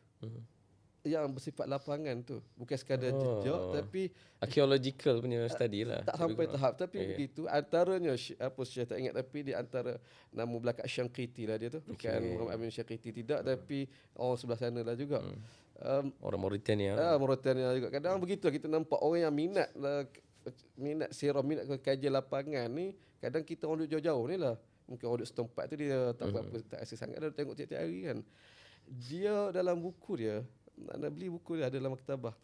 Yang bersifat lapangan tu, bukan sekadar jejak tapi archaeological punya study lah. Tak sampai tahap tapi begitu. Antaranya apa saya tak ingat, tapi di antara nama belakang Syanqiti lah dia tu. Bukan Muhammad Amin Syanqiti tidak, tapi orang sebelah sana lah juga. Orang Mauritania. Mauritania juga. Kadang begitu kita nampak orang yang minat sirah, minat kajian lapangan ni, kadang kita orang duduk jauh-jauh ni lah. Mungkin orang duduk setempat tu dia tak apa tak rasa sangat dah tengok tiap-tiap hari kan. Dia dalam buku dia, nak beli buku dia ada dalam maktabah.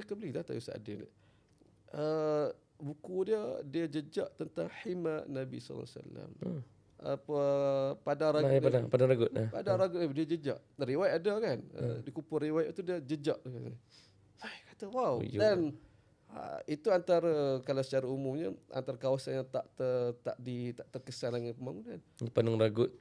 Kau beli tak Ustaz Adil? Buku dia jejak tentang hima Nabi SAW. Padang Ragut. Padang Ragut dia jejak. Riwayat ada kan? Di kumpul riwayat tu dia jejak. Kata wow. Dan Itu antara, kalau secara umumnya, antara kawasan yang tak terkesan dengan pembangunan. Padang Ragut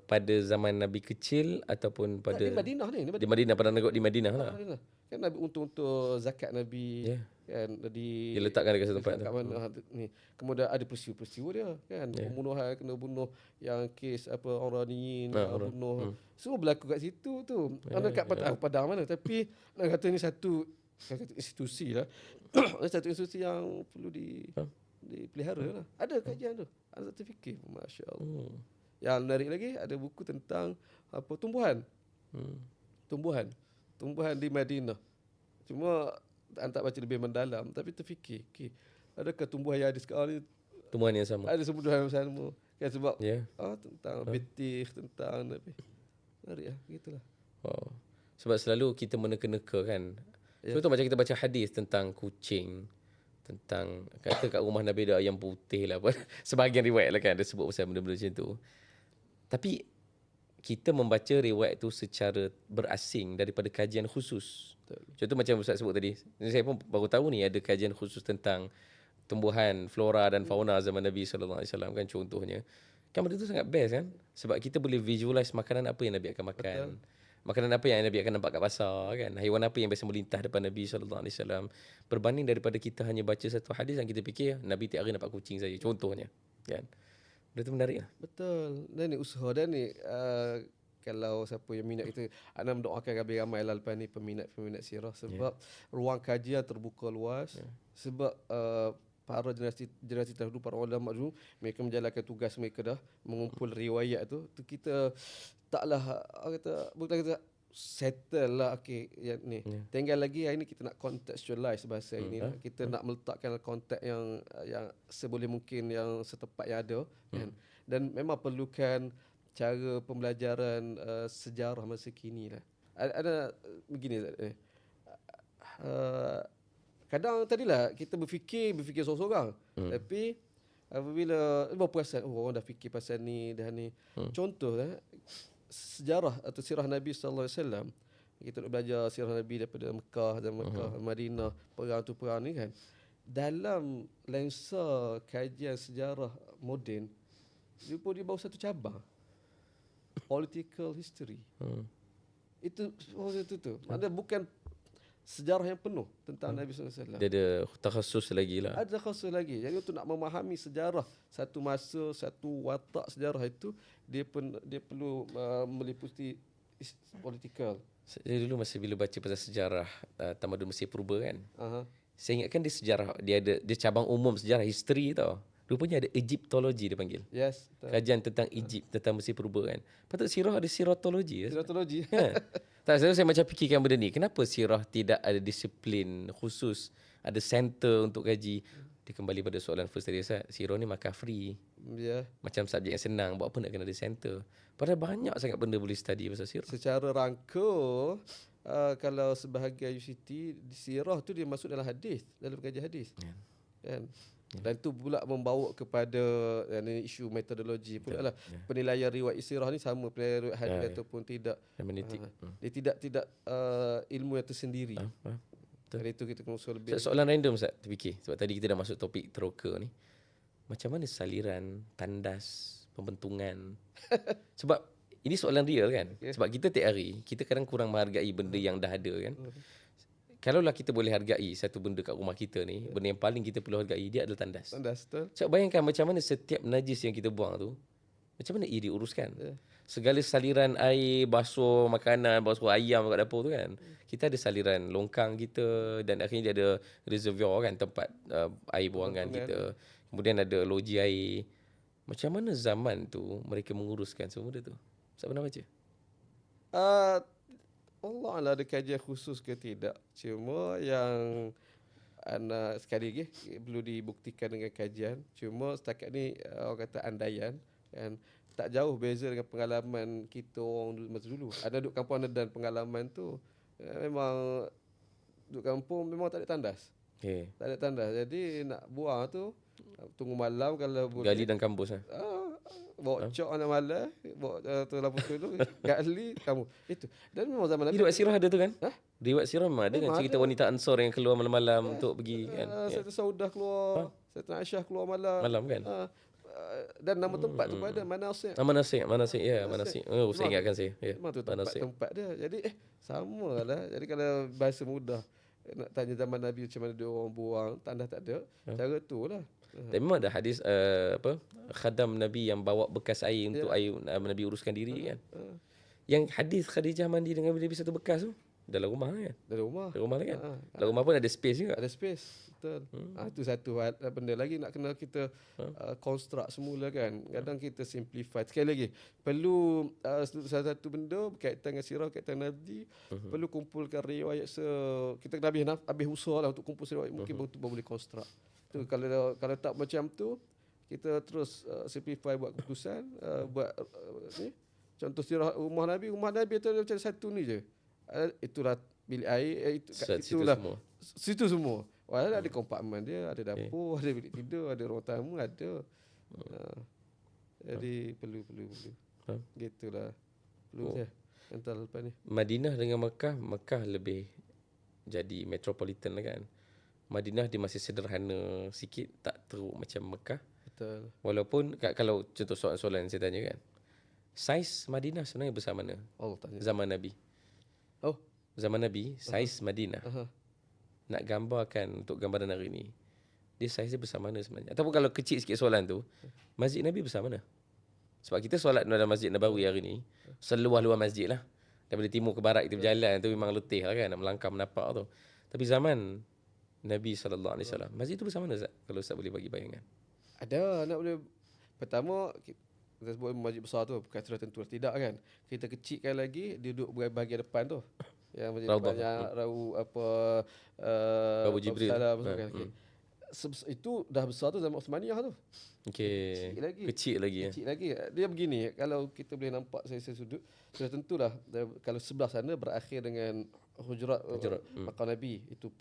pada zaman Nabi kecil ataupun pada Di Madinah ni. di Madinah, Padang Ragut di Madinah lah. Madinah. Kan Nabi untuk zakat Nabi, Ya. kan Dia letakkan dekat satu tempat tu. kat mana ni. Kemudian ada peristiwa-peristiwa dia kan, pembunuhan, kena bunuh, yang kes apa orang Raniyin bunuh. Semua berlaku kat situ tu. Mana kat Padang mana, tapi nak kata ni satu institusi lah. Satu institusi yang perlu dipelihara lah. Ada kajian tu. Ada terfikir, masya-Allah. Yang menarik lagi, ada buku tentang apa, tumbuhan. Tumbuhan di Madinah. Cuma tak baca lebih mendalam, tapi terfikir, adakah tumbuhan yang ada sekarang ni Tumbuhan yang sama. ada tumbuhan yang sama? Kan sebab tentang Ha. betik, tentang Nabi. Menarik lah, begitulah. Wow. Sebab selalu kita meneka-neka kan. Contoh macam kita baca hadis tentang kucing, tentang kata kat rumah Nabi ada ayam putih lah apa. Sebahagian riwayat lah kan ada sebut pasal benda-benda macam tu. Tapi kita membaca riwayat tu secara berasing daripada kajian khusus. Contoh macam Ustaz sebut tadi. Saya pun baru tahu ni ada kajian khusus tentang tumbuhan, flora dan fauna zaman Nabi sallallahu alaihi wasallam kan contohnya. Kan benda tu sangat best kan? Sebab kita boleh visualize makanan apa yang Nabi akan makan. Makanan apa yang Nabi akan nampak kat pasar kan. Haiwan apa yang biasa melintas depan Nabi sallallahu alaihi wasallam. Berbanding daripada kita hanya baca satu hadis yang kita fikir Nabi tiap hari nampak kucing saja contohnya kan. Benda tu menarik lah. Betul. Dan ni usaha dan ni kalau siapa yang minat kita, Ana mendoakan ramai lah lepas ni peminat-peminat sirah, sebab ruang kajian terbuka luas. Sebab para generasi terdahulu, para ulama dulu, mereka menjalankan tugas mereka dah mengumpul riwayat tu kita taklah bukan kata settle lah, okey yang ni. Tinggal lagi hari ni kita nak contextualize bahasa ini lah. Kita nak meletakkan konteks yang seboleh mungkin yang setepat yang ada kan. Dan memang perlukan cara pembelajaran sejarah masa kini lah. Ada begini kadang tadilah kita berfikir seorang-seorang. Tapi apabila berperasan, orang dah fikir pasal ni dah ni. Contoh sejarah atau sirah Nabi sallallahu alaihi wasallam. Kita nak belajar sirah Nabi daripada Mekah dan Madinah, perang tu perang ni kan. Dalam lensa kajian sejarah moden, dia baru satu cabang. Political history. Itu tu. Ada bukan sejarah yang penuh tentang Nabi sallallahu alaihi wasallam. Dia ada takhasus lagi lah. Ada takhasus lagi. Jadi untuk nak memahami sejarah satu masa, satu watak sejarah itu, dia perlu meliputi political. Saya dulu masa bila baca pasal sejarah tamadun Mesir Purba kan. Saya ingatkan dia sejarah, dia cabang umum sejarah history tau. Rupanya ada Egyptology dia panggil. Yes. Kajian tentang Egypt, tentang Mesir Purba kan. Patut sirah ada siratologi. Siratologi. Kan? Tak, saya macam fikirkan benda ni. Kenapa sirah tidak ada disiplin khusus, ada center untuk kaji? Dia kembali pada soalan first tadi, sirah ni makan free. Macam subjek yang senang, buat apa nak kena ada center? Padahal banyak sangat benda boleh study pasal sirah. Secara rangka, kalau sebahagian UCT, sirah tu dia masuk dalam hadis, dalam kajian hadis. Kan? Dan itu pula membawa kepada isu metodologi pula lah. Penilaian riwayat sirah ni sama penilaian riwayat hadis ataupun tidak. Dia tidak ilmu yang tersendiri. Dari itu kita kena usul lebih. Soalan random Ustaz terfikir. Sebab tadi kita dah masuk topik teroka ni. Macam mana saliran, tandas, pembentungan? Sebab ini soalan real kan. Sebab kita tiap hari, kita kadang kurang menghargai benda yang dah ada kan. Kalaulah kita boleh hargai satu benda kat rumah kita ni, benda yang paling kita perlu hargai, dia adalah tandas. Tandas, betul. Sebab bayangkan macam mana setiap najis yang kita buang tu, macam mana ia diuruskan. Segala saliran air, basuh makanan, basuh ayam kat dapur tu kan. Kita ada saliran longkang kita, dan akhirnya dia ada reservoir kan, tempat air buangan kita. Kemudian ada loji air. Macam mana zaman tu mereka menguruskan semua benda tu? Ustaz pernah baca? Allah lah ada kajian khusus ke tidak. Cuma yang sekali lagi perlu dibuktikan dengan kajian. Cuma setakat ni orang kata andaian kan, tak jauh beza dengan pengalaman kita orang masa dulu. Ada duduk kampung dan pengalaman tu memang duduk kampung memang tak ada tandas. Tak ada tandas. Jadi nak buang tu Tunggu malam kalau boleh. Gali dan kampus lah. Bawa cok anak malam, bawa tu lampu tolong, gali kamu. Itu. Dan memang zaman Nabi. Riwayat sirah ada tu kan? Hah? Riwayat sirah memang ada kan? Memang Cerita ada. wanita Ansor yang keluar malam-malam untuk pergi kan? Sayyidina Saudah keluar, Sayyidina Aisyah keluar malam. Malam kan? Dan nama tempat tu pada Manasik. Manasik ya, Manasik. Oh, saya ingatkan saya. Ya. Memang tu Manasik. tempat dia. Jadi sama lah. Jadi kalau bahasa mudah nak tanya zaman Nabi macam mana dia orang buang, tanda tak ada. Cara tu lah. Tapi memang ada hadis khadam Nabi yang bawa bekas air untuk air Nabi uruskan diri kan. Yang hadis Khadijah mandi dengan Nabi satu bekas tu dalam rumah kan. Dari rumah. Dalam rumah lah kan. Dalam rumah pun ada space juga. Ada space. Betul. Itu satu benda lagi nak kena kita construct semula kan. Kadang kita simplify. Sekali lagi, perlu salah satu benda berkaitan dengan sirah, berkaitan Nabi, perlu kumpulkan riwayat kita kena habis usaha lah untuk kumpul riwayat mungkin baru boleh construct. Tu kalau tak macam tu, kita terus simplify buat keputusan, buat ni. Contoh sirah rumah Nabi tu macam satu ni je. Itulah bilik air, itulah semua. Situ semua. Walau ada kompartmen dia, ada dapur, ada bilik tidur, ada ruang tamu, ada. Jadi perlu. Gitulah. Perlu je. Entar lepas ni. Madinah dengan Mekah lebih jadi metropolitan lah kan. Madinah dia masih sederhana sikit, tak teruk macam Mekah. Betul. Walaupun kalau contoh soalan yang saya tanya kan, saiz Madinah sebenarnya besar mana? Allah tanya. Zaman Nabi. Zaman Nabi, saiz Madinah. Nak gambarkan untuk gambaran hari ni, dia saiz dia besar mana sebenarnya? Ataupun kalau kecil sikit soalan tu, Masjid Nabi besar mana? Sebab kita solat dalam Masjid Nabawi hari ni, seluar-luar masjid lah. Daripada timur ke barat kita berjalan tu memang letih lah kan, nak melangkah menapak tu. Tapi zaman Nabi SAW, masjid tu besar mana Ustaz? Kalau Ustaz boleh bagi bayangan. Ada, nak boleh. Pertama, kita sebut masjid besar tu bukan secara tentu tidak kan. Kita kecilkan lagi, dia duduk bahagian depan tu. Yang masjid depan yang Abu Jibril. Itu dah besar tu zaman Uthmaniyah tu. Okey. Kecil lagi. Dia begini, kalau kita boleh nampak saya sudut, sudah tentulah kalau sebelah sana berakhir dengan Hujurat. Maqam Nabi, itu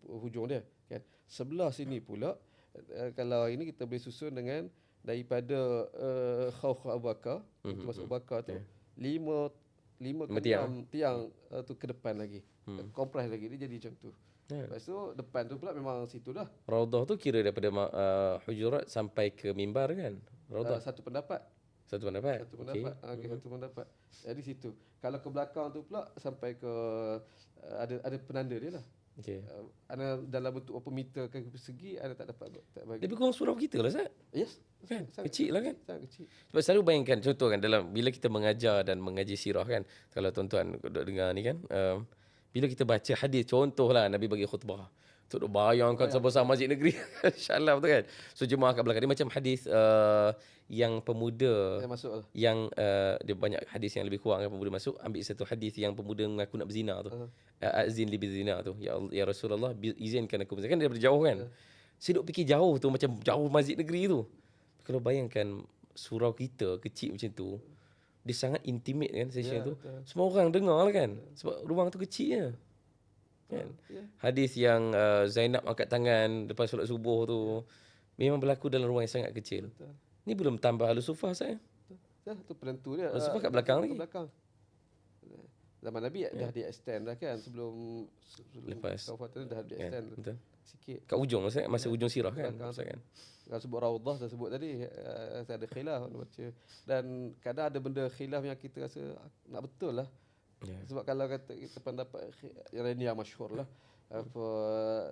hujung dia kan. Sebelah sini pula kalau ini kita boleh susun dengan daripada Khauf Abu Bakar, itu masuk Abu Bakar tu, lima tiang tu ke depan lagi. Kompres lagi dia jadi macam tu. Lepas tu depan tu pula memang situ dah. Raudhah tu kira daripada Hujurat sampai ke mimbar kan? Raudhah. Satu pendapat. Satu pendapat. Satu pendapat. Jadi situ. Kalau ke belakang tu pula sampai ke ada penanda dia lah. Okey. Ada dalam bentuk berapa meter ke persegi, ada tak bagi. Lebih kurang surau kita lah Ustaz. Yes. Kan? Kecil lah kan? Sangat kecil. Sebab selalu bayangkan contoh kan dalam bila kita mengajar dan mengaji sirah kan, kalau tuan-tuan dengar ni kan, bila kita baca hadis contohlah Nabi bagi khutbah, tu bayangkan sebesar masjid negeri. Insya-Allah betul kan? So jemaah kat belakang dia macam hadis yang pemuda Yang masuk lah. Yang dia banyak hadis yang lebih kurang kan pemuda masuk, ambil satu hadis yang pemuda mengaku nak berzina tu. Azin li bizina tu. Ya Rasulullah, izinkan aku berzina. Kan daripada jauh kan. Saya duk fikir jauh tu macam jauh masjid negeri tu. Kalau bayangkan surau kita kecil macam tu, dia sangat intimate kan session tu. Semua orang dengar lah kan. Sebab ruang tu kecil je. Kan? Hadis yang Zainab angkat tangan lepas solat subuh tu memang berlaku dalam ruang yang sangat kecil. Ni belum tambah Al-Sufah saya. Tu penentu dia. Al-Sufah kat belakang lagi. Zaman Nabi dah di extend dah kan sebelum lepas Kaufatan dah di extend sikit. Kat ujung masa ujung sirah kan. Kalau sebut Raudhah saya sebut tadi ada khilaf baca. Dan kadang ada benda khilaf yang kita rasa nak betul lah. Sebab kalau kata kita pendapat yang masyhur lah, apa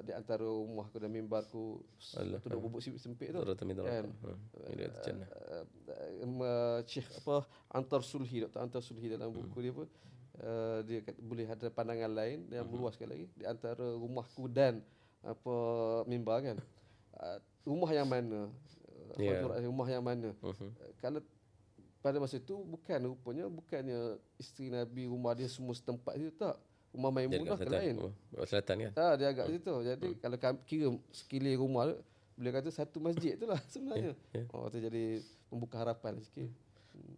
di antara rumah aku dan mimbarku tu dah bubuk sempit tu kan. Syekh apa Antar Sulhi, Dr. Antar Sulhi dalam buku dia pun dia kata, boleh ada pandangan lain yang meluaskan lagi di antara rumahku dan apa mimbar kan. Rumah yang mana? Rumah yang mana? Kalau pada masa itu bukannya isteri Nabi rumah dia semua setempat situ tak. Rumah Maimunah ke lain. Selatan kan? Dia agak situ. Jadi kalau kira sekeliling rumah tu, boleh kata satu masjid tu lah sebenarnya. Tu jadi membuka harapan sikit.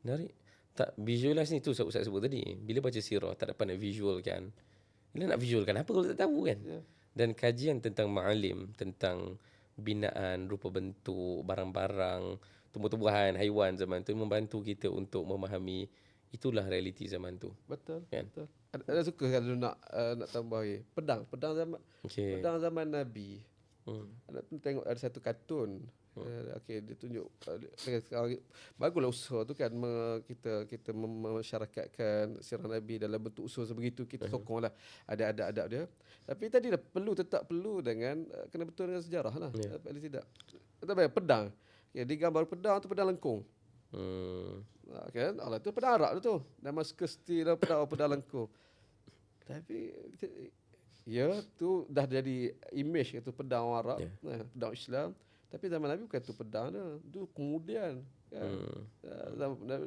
Menarik. Tak visualize ni tu Ustaz sebut tadi. Bila baca sirah tak dapat nak visualkan. Bila nak visualkan apa kalau tak tahu kan? Dan kajian tentang ma'alim, tentang binaan, rupa bentuk, barang-barang, tumbuh-tumbuhan, haiwan zaman tu membantu kita untuk memahami itulah realiti zaman tu. Betul, Kan? betul. Ada suka kalau nak tambah lagi. Pedang Okey. zaman Nabi. Anak tu tengok ada satu kartun. Okey, dia tunjuk sekarang baguslah usaha tu kan, kita memasyarakatkan sirah Nabi dalam bentuk usaha sebegitu, kita sokonglah ada adab-adab dia. Tapi tadi dah tetap perlu dengan kena betul dengan sejarah lah. Paling tidak. Tak payah pedang. Okay, di gambar pedang tu pedang lengkung. Kan? Allah tu pedang Arab tu. Damascus steel pedang lengkung. Tapi ya tu dah jadi image itu pedang Arab, pedang Islam. Tapi zaman Nabi bukan tu pedang dia. Tu kemudian kan.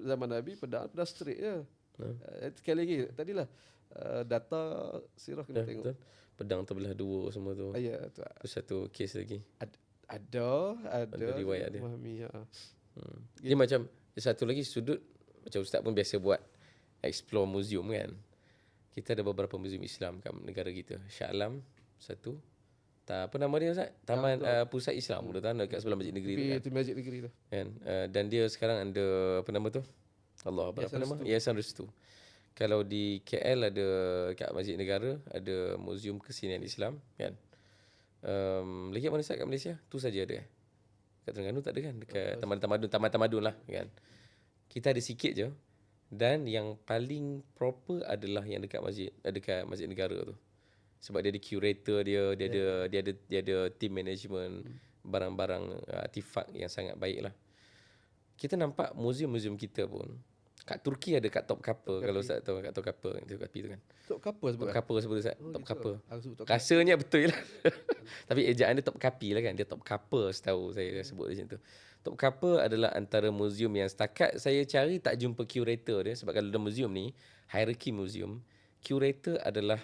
Zaman Nabi pedang straight je. Sekali lagi tadilah data sirah kena tengok. Betul. Pedang terbelah dua semua tu. Ya, tu. Tu satu kes lagi. Ada riwayat dia. Memahami, Dia macam satu lagi sudut, macam Ustaz pun biasa buat explore museum kan. Kita ada beberapa museum Islam kat negara kita. Shah Alam satu. Apa nama dia Ustaz? Taman Pusat Islam tu kan, dekat sebelah Masjid Negeri tu kan. Itu Masjid Negeri tu. Kan? Dan dia sekarang ada apa nama tu? Allah, apa nama? Yayasan Restu. Kalau di KL ada kat Masjid Negara ada Museum Kesenian Islam kan. Lagi kat mana Ustaz kat Malaysia? Tu saja ada. Kat Terengganu tak ada kan? Dekat Taman Tamadun lah kan. Kita ada sikit je. Dan yang paling proper adalah yang dekat Masjid Negara tu. Sebab dia ada curator dia, ada team management, barang-barang artifak yang sangat baik lah. Kita nampak museum-museum kita pun. Kat Turki ada kat Topkapi, kalau Ustaz tahu kat Topkapi tu kan. Topkapi sebut. Topkapi sebut Ustaz. Topkapi. Topkapi. Rasanya betul lah. Tapi ejaan dia Topkapi lah kan. Dia Topkapi setahu saya sebut macam tu. Topkapi adalah antara museum yang setakat saya cari tak jumpa curator dia. Sebab kalau dalam museum ni, hierarchy museum, curator adalah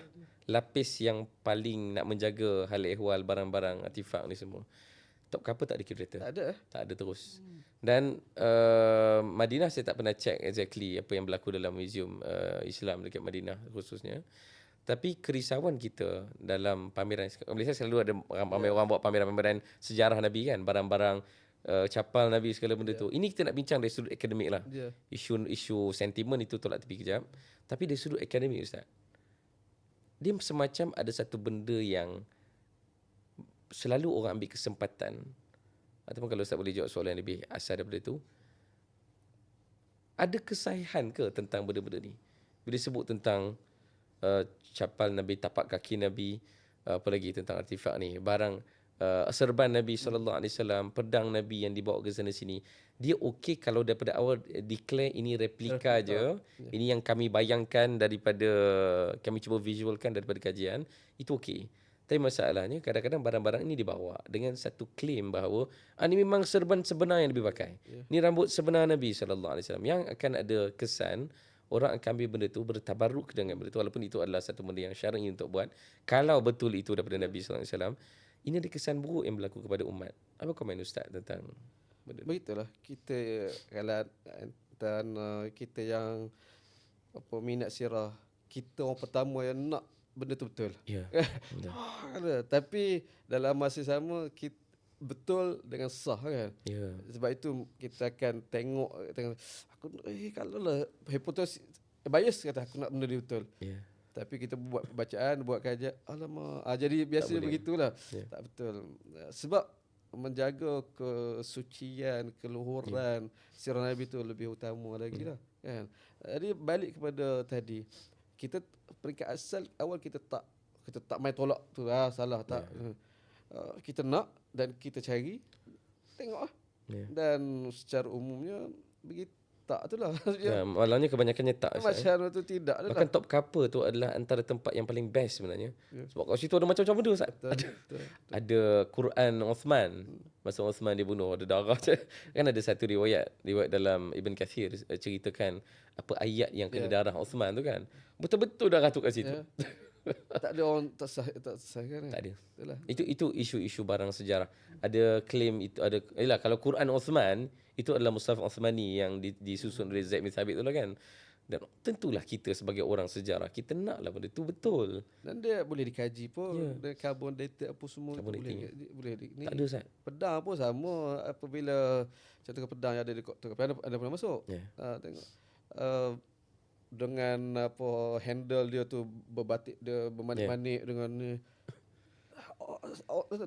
lapis yang paling nak menjaga hal ehwal barang-barang artifak ni semua. Topkapi tak ada curator. Tak ada terus. Dan Madinah saya tak pernah check exactly apa yang berlaku dalam museum Islam dekat Madinah khususnya. Tapi kerisauan kita dalam pameran, Malaysia selalu ada ramai orang buat pameran-pameran sejarah Nabi kan, barang-barang capal Nabi segala benda tu. Ini kita nak bincang dari sudut akademik lah. Isu sentimen itu tolak tepi kejap. Tapi dari sudut akademik Ustaz, dia semacam ada satu benda yang selalu orang ambil kesempatan, ataupun kalau Ustaz boleh jawab soalan yang lebih asal daripada itu, ada kesahihan ke tentang benda-benda ni? Bila sebut tentang capal Nabi, tapak kaki Nabi, apa lagi tentang artifak ni, barang serban Nabi SAW, pedang Nabi yang dibawa ke sana sini, dia okey kalau daripada awal declare ini replika je, ini yang kami bayangkan daripada, kami cuba visualkan daripada kajian, itu okey. Tapi masalahnya kadang-kadang barang-barang ini dibawa dengan satu klaim bahawa ini memang serban sebenar yang Nabi pakai. Ini rambut sebenar Nabi SAW. Yang akan ada kesan orang akan ambil benda tu, bertabaruk dengan benda tu, walaupun itu adalah satu benda yang syar'i untuk buat. Kalau betul itu daripada Nabi SAW, ini ada kesan buruk yang berlaku kepada umat. Apa komen Ustaz tentang benda tu? Begitulah. Kita kalau kita yang minat sirah, kita orang pertama yang nak benda tu betul. Ya. Tapi dalam masa sama kita betul dengan sah kan. Ya. Sebab itu kita akan tengok aku kalau lah hipotesis bias kata aku nak benda dia betul. Ya. Tapi kita buat bacaan, buat kajian, alamak. Jadi biasa begitulah. Tak betul. Sebab menjaga kesucian, keluhuran sirah Nabi tu lebih utama lagi lah kan. Jadi balik kepada tadi, kita peringkat asal awal kita tak main tolak tu salah tak. Kita nak dan kita cari, tengok lah. Dan secara umumnya begitu tak itulah. Malangnya kebanyakannya tak. Macam tu tidak ada. Bahkan Topkapi tu adalah antara tempat yang paling best sebenarnya. Sebab kat situ ada macam-macam benda Ustaz. Ada Quran Uthman. Masa Uthman dibunuh ada darah. Kan ada satu riwayat dalam Ibn Kathir ceritakan apa ayat yang kena darah Uthman tu kan. Betul-betul darah tu kat situ. Tak ada orang tak sah kan. Tak ada. Itu isu-isu barang sejarah. Ada claim itu ada. Yalah, kalau Quran Uthman itu adalah Mushaf Uthmani yang disusun oleh Zaid bin Thabit tu lah kan. Dan tentulah kita sebagai orang sejarah, kita naklah benda tu betul. Dan dia boleh dikaji pun. Ya. Dan carbon dated apa semua Carbon tu boleh dating. boleh ni. Tak ada Ustaz. Pedang pun sama, apabila contoh pedang yang ada di Kota Kedah ada pernah masuk. Ya. Tengok dengan apa handle dia tu berbatik, dia bermanik-manik dengan ni.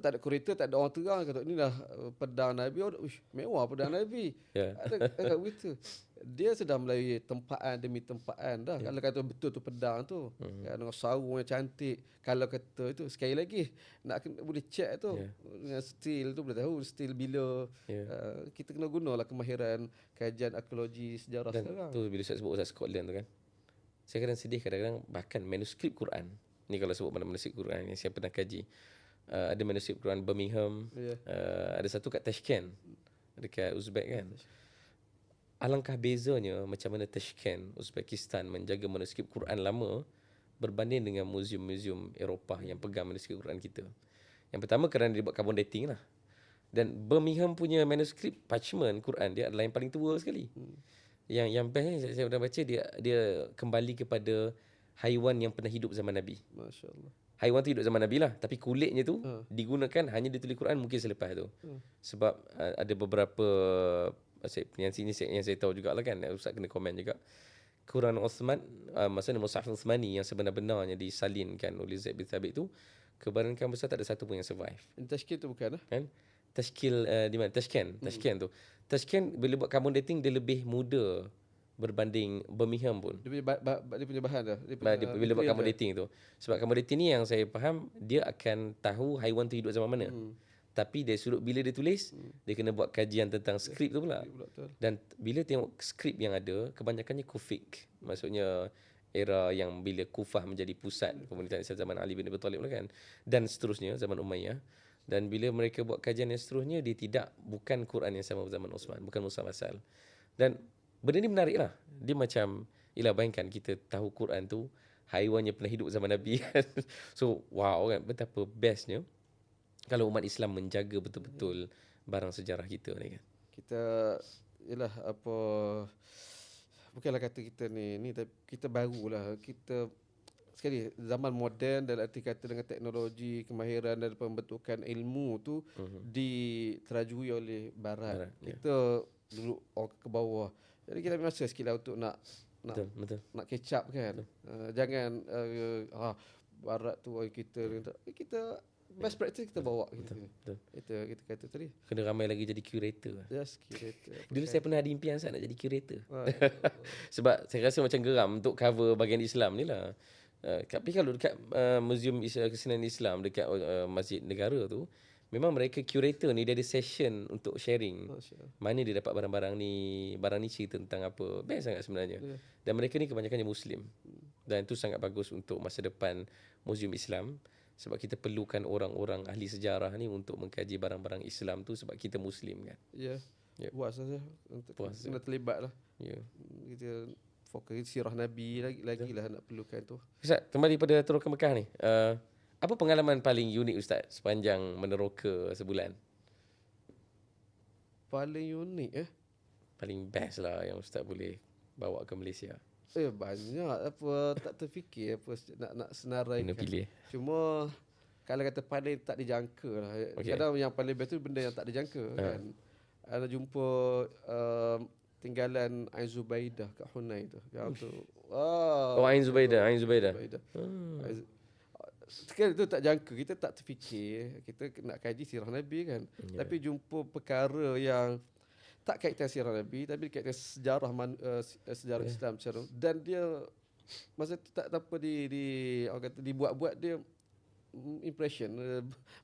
Tak ada kurator, tak ada orang terang kata inilah pedang Nabi. Uish, mewah pedang Nabi. Ya. Ada begitu. Dia sudah melalui tempaan demi tempaan dah. Kalau kata betul tu pedang tu, kan, dengan sarung yang cantik. Kalau kata itu sekali lagi nak kena, boleh check tu dengan steel tu, boleh tahu steel bila. Kita kena gunalah kemahiran kajian arkeologi sejarah Dan sekarang. tu bila saya sebut Ustaz Scotland tu kan, saya kadang sedih kadang-kadang bahkan manuskrip Quran. Ni kalau sebut mana manuskrip Quran yang saya pernah kaji. Ada manuskrip Quran Birmingham, ada satu kat Tashkent dekat Uzbek kan. Alangkah bezanya macam mana Tashkent, Uzbekistan menjaga manuskrip Quran lama berbanding dengan muzium-muzium Eropah yang pegang manuskrip Quran kita. Yang pertama kerana dia buat carbon dating lah. Dan Birmingham punya manuskrip parchment Quran dia adalah yang paling tua sekali. Yang best ni saya pernah baca, dia kembali kepada haiwan yang pernah hidup zaman Nabi. Masya-Allah. Haiwan tu hidup zaman Nabi lah, tapi kulitnya tu digunakan hanya ditulis Quran mungkin selepas tu. Sebab ada beberapa yang saya tahu jugalah kan, Ustaz kena komen juga. Quran Uthman, maksudnya Mushaf Uthmani yang sebenar-benarnya disalinkan oleh Zaid bin Thabit tu, kebanyakan besar tak ada satu pun yang survive. Tashkent tu bukan Kan? Tashkil di mana? Tashkent tu. Tashkent bila buat carbon dating dia lebih muda berbanding Birmingham pun. Dia punya bahan dah. Bila buat carbon dating tu. Sebab carbon dating ni yang saya faham, dia akan tahu haiwan tu hidup zaman mana. Tapi dari sudut bila dia tulis, dia kena buat kajian tentang skrip tu pula. Dan bila tengok skrip yang ada, kebanyakannya Kufik. Maksudnya era yang bila Kufah menjadi pusat pemerintahan Islam zaman Ali bin Abi Thalib lah kan. Dan seterusnya zaman Umayyah. Dan bila mereka buat kajian yang seterusnya, dia bukan Quran yang sama zaman Osman, bukan Mushaf asal. Dan benda ni menarik lah. Dia macam, bayangkan kita tahu Quran tu haiwan yang pernah hidup zaman Nabi. So wow kan, betapa bestnya kalau umat Islam menjaga betul-betul barang sejarah kita ni kan. Kita bukanlah kata kita ni tapi kita barulah, kita sekali zaman moden dan arti kata dengan teknologi, kemahiran dan pembentukan ilmu tu diterajui oleh barat. Kita dulu orang ke bawah. Jadi kita masa sikit lah untuk nak nak catch up kan. Jangan barat tu kita best practice kita bawa gitu. Kita kata tadi. Kena ramai lagi jadi curator. Yes, curator. Dulu saya pernah ada impian saya nak jadi curator. Sebab saya rasa macam geram untuk cover bahagian Islam ni lah. Tapi kalau dekat Muzium Kesenian Islam dekat Masjid Negara tu, memang mereka curator ni dia ada session untuk sharing. Mana dia dapat barang-barang ni cerita tentang apa. Best sangat sebenarnya. Dan mereka ni kebanyakannya Muslim. Dan itu sangat bagus untuk masa depan Muzium Islam. Sebab kita perlukan orang-orang ahli sejarah ni untuk mengkaji barang-barang Islam tu sebab kita Muslim kan. Ya. Puas saja. Kena terlibat lah. Kita fokus sirah Nabi lagi lah nak perlukan tu. Ustaz, kembali pada Teroka Mekah ni. Apa pengalaman paling unik Ustaz sepanjang meneroka sebulan? Paling unik Paling best lah yang Ustaz boleh bawa ke Malaysia. Banyak tak terfikir nak senaraikan. Kena pilih. Cuma kalau kata paling tak dijangka lah. Kadang yang paling best tu benda yang tak dijangka kan. Ada jumpa tinggalan Ain Zubaidah kat Hunain tu. Yang tu. Ain Zubaidah. Sekali tu tak jangka, kita tak terfikir, kita nak kaji sirah Nabi kan. Tapi jumpa perkara yang tak kaitan sirah Nabi tapi kaitan sejarah sejarah Islam secara, dan dia masa tu tak apa orang kata dibuat-buat, dia impression,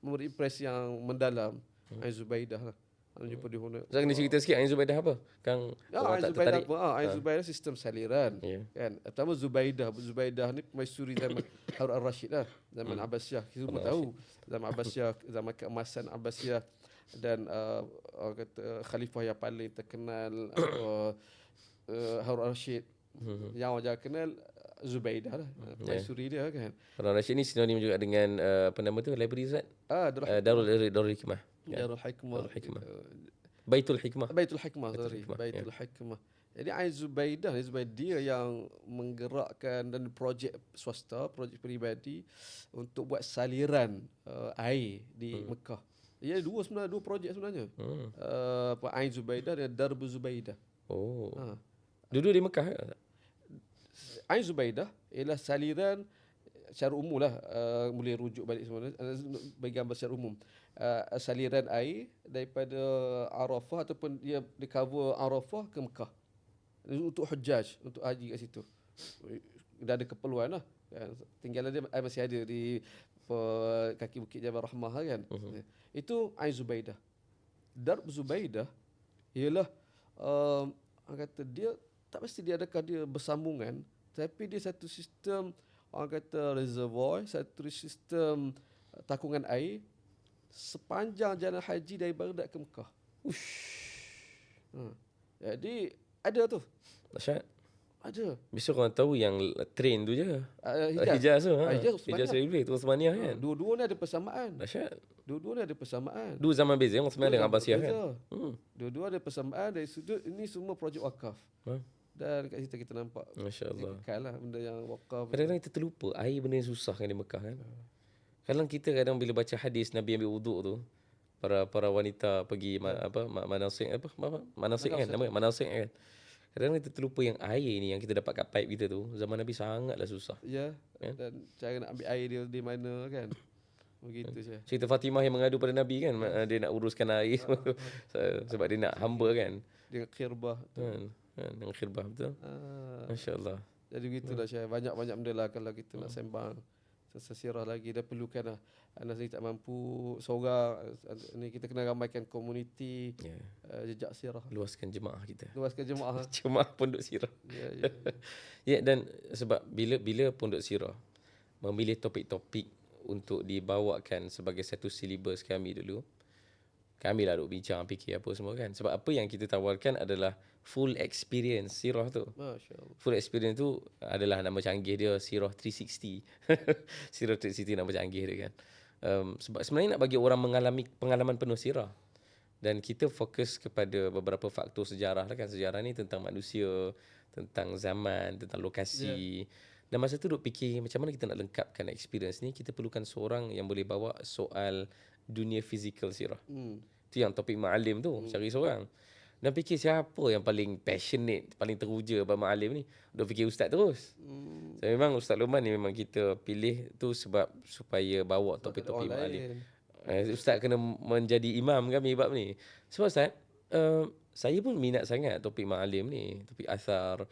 memberi impresi yang mendalam. Ain Zubaidah lah. Jumpa di Hunain. Saya kena cerita sikit Ain Zubaidah apa? Kang Ain Zubaidah Ain Zubaidah sistem saliran. Kan. Pertama Zubaidah ni permaisuri zaman Harun al-Rashid lah. Zaman Abbasiyah. Kita semua tahu. Zaman Abbasiyah, zaman keemasan Abbasiyah, dan orang kata khalifah yang paling terkenal Harun al-Rashid. Yang orang kenal Zubaidah lah. Permaisuri dia kan. Harun al-Rashid ni sinonim juga dengan apa nama tu? Library Ustaz? Darul Hikmah. Darul Hikmah. Baitul Hikmah. Baitul Hikmah. Jadi Ain Zubaidah yang menggerakkan dan projek swasta, projek peribadi untuk buat saliran air di Mekah. Ia dua projek sebenarnya. Ain Zubaidah dan Darb Zubaidah. Oh. Duduk di Mekah. Ain Zubaidah ialah saliran secara umum lah, boleh rujuk balik semua bagi gambar secara umum. Saliran air daripada Arafah ataupun dia cover Arafah ke Mekah untuk hujjaj, untuk haji kat situ. Dah ada keperluan lah kan. Tinggalan dia masih ada di kaki bukit Jabal Rahmah kan. Itu Ain Zubaidah. Darb Zubaidah ialah orang kata dia tak mesti dia adakah dia bersambungan, tapi dia satu sistem orang kata reservoir, satu sistem takungan air sepanjang jalan haji dari Baghdad ke Mekah. Jadi ada tu. Dahsyat. Ada. Biasa orang tahu yang train tu je. Hijaz tu. Hijaz Railway tu Osmaniah kan. Dua-dua ni ada persamaan. Dahsyat. Dua-dua ni ada persamaan. Dua zaman beza Osmaniah dengan Abbasiyah kan. Dua-dua ada persamaan dari sudut ini semua projek wakaf. Dan kat situ kita nampak. Masya-Allah. Kekal lah benda yang wakaf. Kadang-kadang kita terlupa air benda yang susah kan di Mekah kan. Kadang kita bila baca hadis Nabi ambil wuduk tu, para wanita pergi manasik kan nama manasik kan. Kadang-kadang kita terlupa yang air ni yang kita dapat kat pipe kita tu zaman Nabi sangatlah susah. Ya. Dan cara nak ambil air dia di mana kan. Begitu je. Cerita Fatimah yang mengadu pada Nabi kan, dia nak uruskan air sebab dia nak hamba kan. Dengan khirbah tu. Dengan khirbah betul. Masya-Allah. Jadi begitulah Syekh. Banyak-banyak benda lah kalau kita nak sembang sesirah lagi. Dah perlukan lah. Anak sendiri tak mampu seorang ni, kita kena ramaikan komuniti jejak sirah. Luaskan jemaah kita. Luaskan jemaah. Jemaah pondok sirah. Ya, dan sebab bila pondok sirah memilih topik-topik untuk dibawakan sebagai satu silibus kami dulu, kami lah duk bincang fikir apa semua kan. Sebab apa yang kita tawarkan adalah full experience sirah tu. Masya-Allah. Full experience tu adalah nama canggih dia Sirah 360. Sirah 360 nama canggih dia kan. Sebab sebenarnya nak bagi orang mengalami pengalaman penuh sirah. Dan kita fokus kepada beberapa faktor sejarah lah kan. Sejarah ni tentang manusia, tentang zaman, tentang lokasi. Dan masa tu duk fikir macam mana kita nak lengkapkan experience ni. Kita perlukan seorang yang boleh bawa soal dunia fizikal sirah. Tu yang topik ma'alim tu, cari seorang. Dan fikir siapa yang paling passionate, paling teruja pada ma'alim ni. Duk fikir ustaz terus. So, memang Ustaz Luman ni memang kita pilih tu sebab supaya bawa topik-topik ma'alim. Ustaz kena menjadi imam kami bab ni. Sebab Ustaz, saya pun minat sangat topik ma'alim ni, topik asar.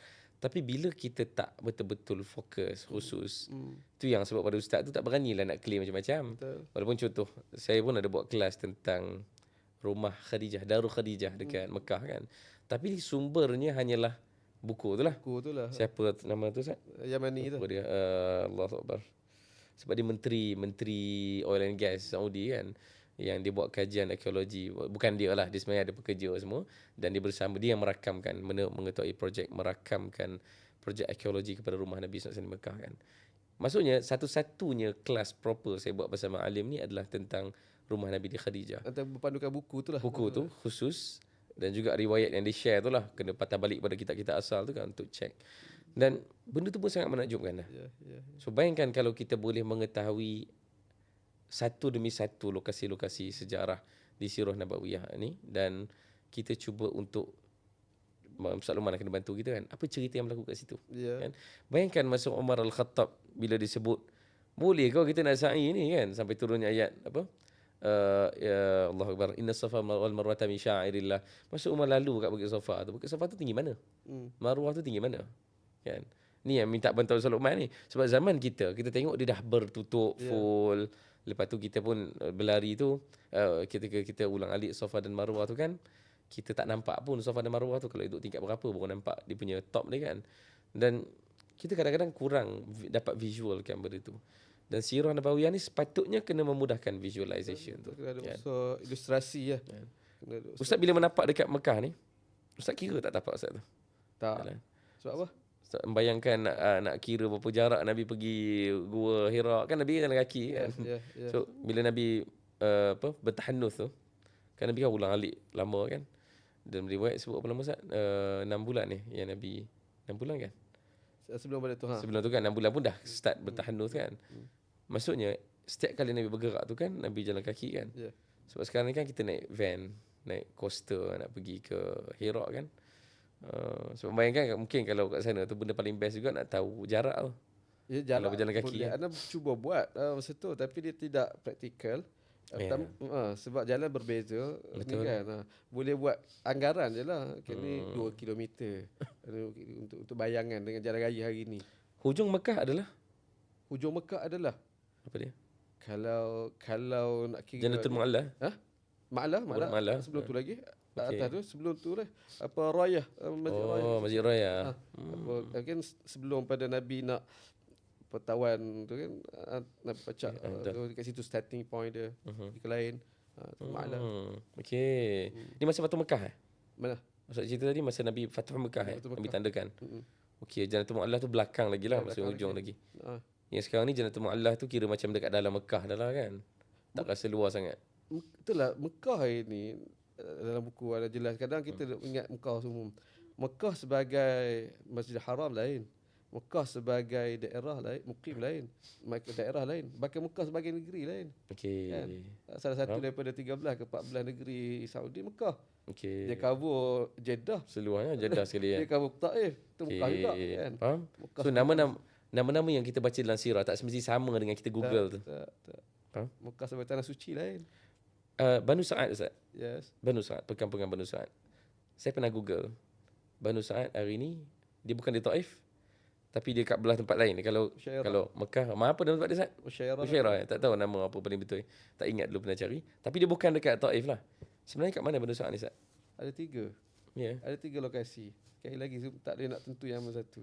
Tapi bila kita tak betul-betul fokus khusus, tu yang sebab pada ustaz tu tak beranilah nak claim macam-macam. Walaupun contoh, saya pun ada buat kelas tentang rumah Khadijah, Darul Khadijah dekat Mekah kan. Tapi sumbernya hanyalah buku tu lah. Siapa nama tu Ustaz? Yamani tu. Dia Allahu Akbar. Sebab dia menteri oil and gas Saudi kan, yang dia buat kajian arkeologi. Bukan dia lah, dia sebenarnya ada pekerja semua. Dan dia bersama, dia yang merakamkan, mengetuai projek merakamkan projek arkeologi kepada rumah Nabi SAW di Mekah kan. Maksudnya satu-satunya kelas proper saya buat pasal Ma'alim ni adalah tentang rumah Nabi di Khadijah. Atau berpandukan buku tu lah. Buku tu khusus. Dan juga riwayat yang di share tu lah, kena patah balik pada kitab-kitab asal tu kan untuk cek. Dan benda tu pun sangat menakjubkan lah. So bayangkan kalau kita boleh mengetahui satu demi satu lokasi-lokasi sejarah di Sirah Nabawiyah ni, dan kita cuba untuk Ustaz Luman kena bantu kita kan, apa cerita yang berlaku kat situ kan? Bayangkan masa Umar Al-Khattab bila disebut, boleh kau kita nak sa'i ni kan, sampai turunnya ayat apa, ya Allahu Akbar, inna safa wal marwata min sya'airillah. Masa Umar lalu kat Bukit Safa tu, Bukit Safa tu tinggi mana? Marwah tu tinggi mana? Kan? Ni yang minta bantuan Ustaz Luman ni. Sebab zaman kita tengok dia dah bertutup full. Lepas tu kita pun berlari tu, ketika kita ulang alik Safa dan Marwah tu kan, kita tak nampak pun Safa dan Marwah tu. Kalau duduk tingkat berapa baru nampak dia punya top ni kan. Dan kita kadang-kadang kurang dapat visualkan benda tu. Dan Sirah Nabawiyah ni sepatutnya kena memudahkan visualization tu. Kena ada unsur ilustrasi lah. Ustaz bila menapak dekat Mekah ni, Ustaz kira tak tapak Ustaz tu? Tak. Yalah. Sebab apa? Membayangkan nak kira berapa jarak Nabi pergi Gua Hira kan, Nabi jalan kaki kan. So bila Nabi bertahannuth tu kan, Nabi kan ulang alik lama kan. Dalam riwayat sebut berapa lama Ustaz? 6 bulan ni yang Nabi 6 bulan kan? Sebelum pada tu Sebelum tu kan 6 bulan pun dah start bertahanus kan. Maksudnya setiap kali Nabi bergerak tu kan Nabi jalan kaki kan. Ya. Sebab sekarang ni kan kita naik van, naik coaster nak pergi ke Hira kan. Sebab bayangkan mungkin kalau kat sana tu benda paling best juga nak tahu jarak tu. Ya, Kalau berjalan kaki boleh. kan. Anda cuba buat masa tu tapi dia tidak praktikal. Ya. Sebab jalan berbeza. Ni Betul. kan. Boleh buat anggaran je lah. Ni 2 kilometer untuk bayangan dengan jalan raya hari ni. Hujung Mekah adalah Hujung Mekah adalah apa dia? kalau nak kira Jannatul Mu'alla. Ma'lah sebelum tu lagi. Atas tu sebelum tu lah apa Rayah, Masjid Rayah. Masjid Raya. Kan sebelum pada Nabi nak pertawan tu kan Nabi pacak tu dekat situ starting point dia ke lain. Ma'lah. Okey. Ni masa Fatu Mekah Mana? Maksud cerita tadi masa Nabi Fathu Mekah Fatu Nabi Mekah. tandakan. Okey, Jannatul Mu'alla tu belakang lagi lah, maksud hujung lagi. Yang sekarang ni Jannatul Mu'alla tu kira macam dekat dalam Mekah dah lah kan. Tak rasa luar sangat. Itulah Mekah ini dalam buku ada jelas. Kadang kita ingat Mekah semua. Mekah sebagai Masjidil Haram lain. Mekah sebagai daerah lain, mukim lain. Daerah lain. Bahkan Mekah sebagai negeri lain. Okey. Kan? Salah satu daripada 13 ke 14 negeri Saudi Mekah. Okey. Dia cover Jeddah. Seluarnya Jeddah sekali Dia kan. cover Taif. Itu Mekah juga kan. Faham? Mekah So nama-nama yang kita baca dalam sirah tak semesti sama dengan kita Google tu. tak. Faham? Mekah sebagai tanah suci lain. Banu Sa'ad Ustaz. Yes. Banu Sa'ad, pekan-pekan Banu Sa'ad. Saya pernah Google. Banu Sa'ad hari ni dia bukan di Taif tapi dia kat belah tempat lain. Kalau Musyairah. kalau Mekah, apa nama tempat dia Ustaz? Musyairah. Musyairah. Tak tahu nama apa paling betul. Tak ingat dulu pernah cari. Tapi dia bukan dekat Taif lah. Sebenarnya kat mana Banu Sa'ad ni Ustaz? Ada 3. Ya. Ada 3 lokasi. Sekali lagi tak boleh nak tentu yang mana satu.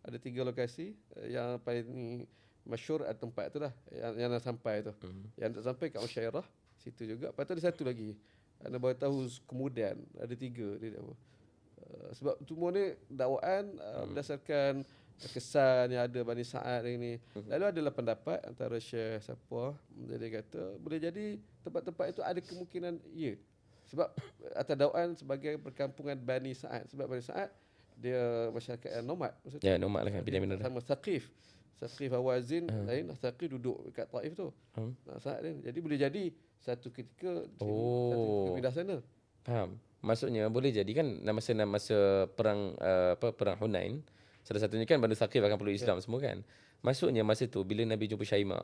Ada 3 lokasi yang paling masyhur ada tempat tu lah yang nak sampai tu. Yang tak sampai kat Musyairah situ juga. Lepas tu ada satu lagi. Anda baru tahu kemudian ada 3 dia apa. Sebab semua ni dakwaan berdasarkan kesan yang ada Bani Sa'ad ini. Lalu adalah pendapat antara Syekh siapa dia kata boleh jadi tempat-tempat itu ada kemungkinan ya. Sebab atas dakwaan sebagai perkampungan Bani Sa'ad. Sebab Bani Sa'ad dia masyarakat yang nomad. Maksudnya, Ya, nomad lah kan. Pindah-pindah. sama Thaqif. Thaqif Hawazin lain. Thaqif duduk dekat Taif tu. Sa'ad lain. Jadi boleh jadi satu ketika satu pindah sana. Faham. Maksudnya boleh jadi kan masa perang perang Hunain, salah satunya kan Banu Thaqif akan peluk Islam semua kan. Maksudnya masa tu bila Nabi jumpa Syaimah,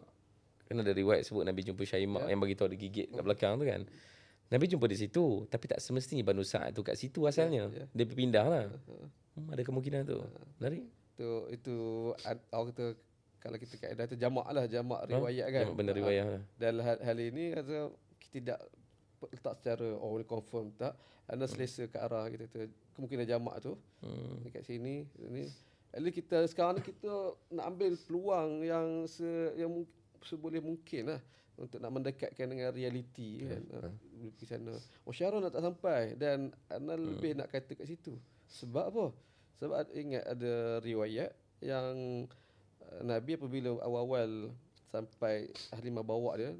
kan ada riwayat sebut Nabi jumpa Syaimah yang bagi tahu ada gigit kat belakang tu kan. Nabi jumpa di situ, tapi tak semestinya Banu Sa'ad tu kat situ asalnya. Dia berpindah lah. Ada kemungkinan tu. Menarik. Itu orang kata kalau kita kaedah tu jamak riwayat kan. Jamak benda riwayat lah. Dan hal ini kata kita tidak letak secara boleh confirm tak. Anda selesa ke arah kita tu kemungkinan jamak tu dekat sini ni. Jadi kita sekarang ni kita nak ambil peluang yang seboleh mungkin lah untuk nak mendekatkan dengan realiti kan. Di sana. Musyairah nak tak sampai dan anda lebih nak kata kat situ. Sebab apa? Sebab ingat ada riwayat yang Nabi apabila awal-awal sampai Halimah bawa dia,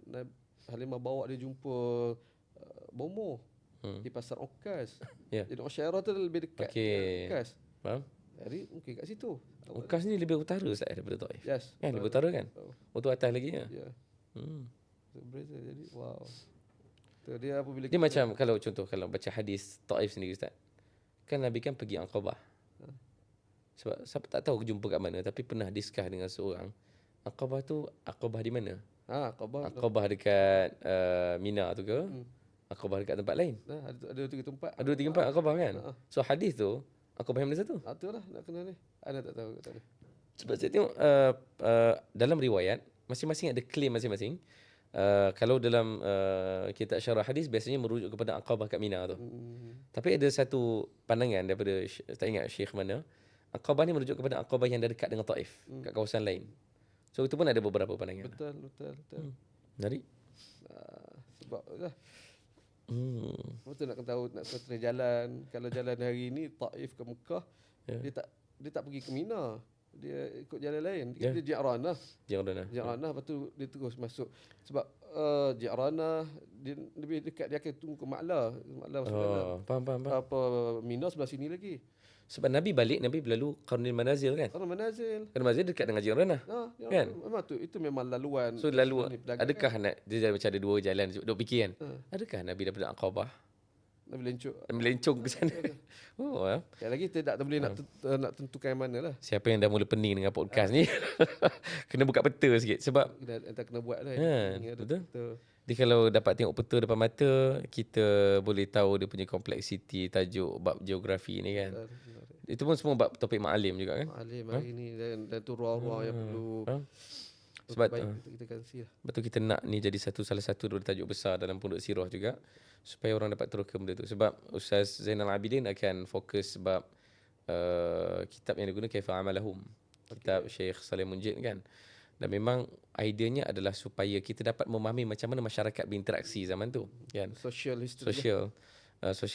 Halimah bawa dia jumpa bomoh di pasar Okas. Jadi Musyairah tu lebih dekat Okas. Faham? Jadi mungkin kat situ. Okas ni lebih utara Ustaz daripada Taif. Yes. Kan lebih utara kan? Tu atas lagi ya. Ya. Berbeza. Jadi wow. Tu dia apabila Dia macam kalau contoh kalau baca hadis Taif sendiri Ustaz. Kan Nabi kan pergi Aqabah. Sebab siapa tak tahu jumpa kat mana tapi pernah discuss dengan seorang. Aqabah tu Aqabah di mana? Aqabah. Aqabah dekat Mina tu ke? Aqabah dekat tempat lain? Ada 3 tempat. Ada 3 tempat Aqabah kan? So hadis tu Aqabah yang mana satu? Itulah nak kenal ni. Anda tak tahu kat sana. Sebab saya tengok dalam riwayat masing-masing ada claim masing-masing. Kalau dalam kitab syarah hadis biasanya merujuk kepada Aqabah kat Mina tu. Tapi ada satu pandangan daripada tak ingat syekh mana, Aqabah ni merujuk kepada Aqabah yang dah dekat dengan Taif, kat kawasan lain. So itu pun ada beberapa pandangan. Betul. Menarik. Sebab lah. Betul nak tahu nak strategi jalan. Kalau jalan hari ni Taif ke Mekah, dia tak pergi ke Mina. Dia ikut jalan lain. Dia Ji'ranah. Lepas tu dia terus masuk. Sebab Ji'ranah dia lebih dekat, dia akan tunggu ke Maklah Faham. apa Mina sebelah sini lagi. Sebab Nabi balik, Nabi berlalu Qarnil Manazil kan. Orang Manazil. Qarnil Manazil dekat dengan Jiranah. Kan? Memang tu, itu memang laluan. So lalu adakah nak dia macam ada dua jalan duk fikir kan. Adakah Nabi daripada Aqabah Nabi melencong ke sana? Sekali lagi tidak boleh nak tentukan mana lah. Siapa yang dah mula pening dengan podcast ni kena buka peta sikit sebab kita kena buat lah. Betul. Jadi kalau dapat tengok peta depan mata, kita boleh tahu dia punya kompleksiti tajuk bab geografi ni kan. Itu pun semua bab topik ma'alim juga kan. Ma'alim hari ni dan tu ruang-ruang yang perlu sebab kita kongsi lah. Betul kita nak ni jadi salah satu daripada tajuk besar dalam pondok sirah juga supaya orang dapat terus ke benda tu. Sebab Ustaz Zainal Abidin akan fokus sebab kitab yang digunakan Kaifa Amalahum. Kitab Syekh Saleh Munjid kan. Dan memang ideanya adalah supaya kita dapat memahami macam mana masyarakat berinteraksi zaman tu kan. Social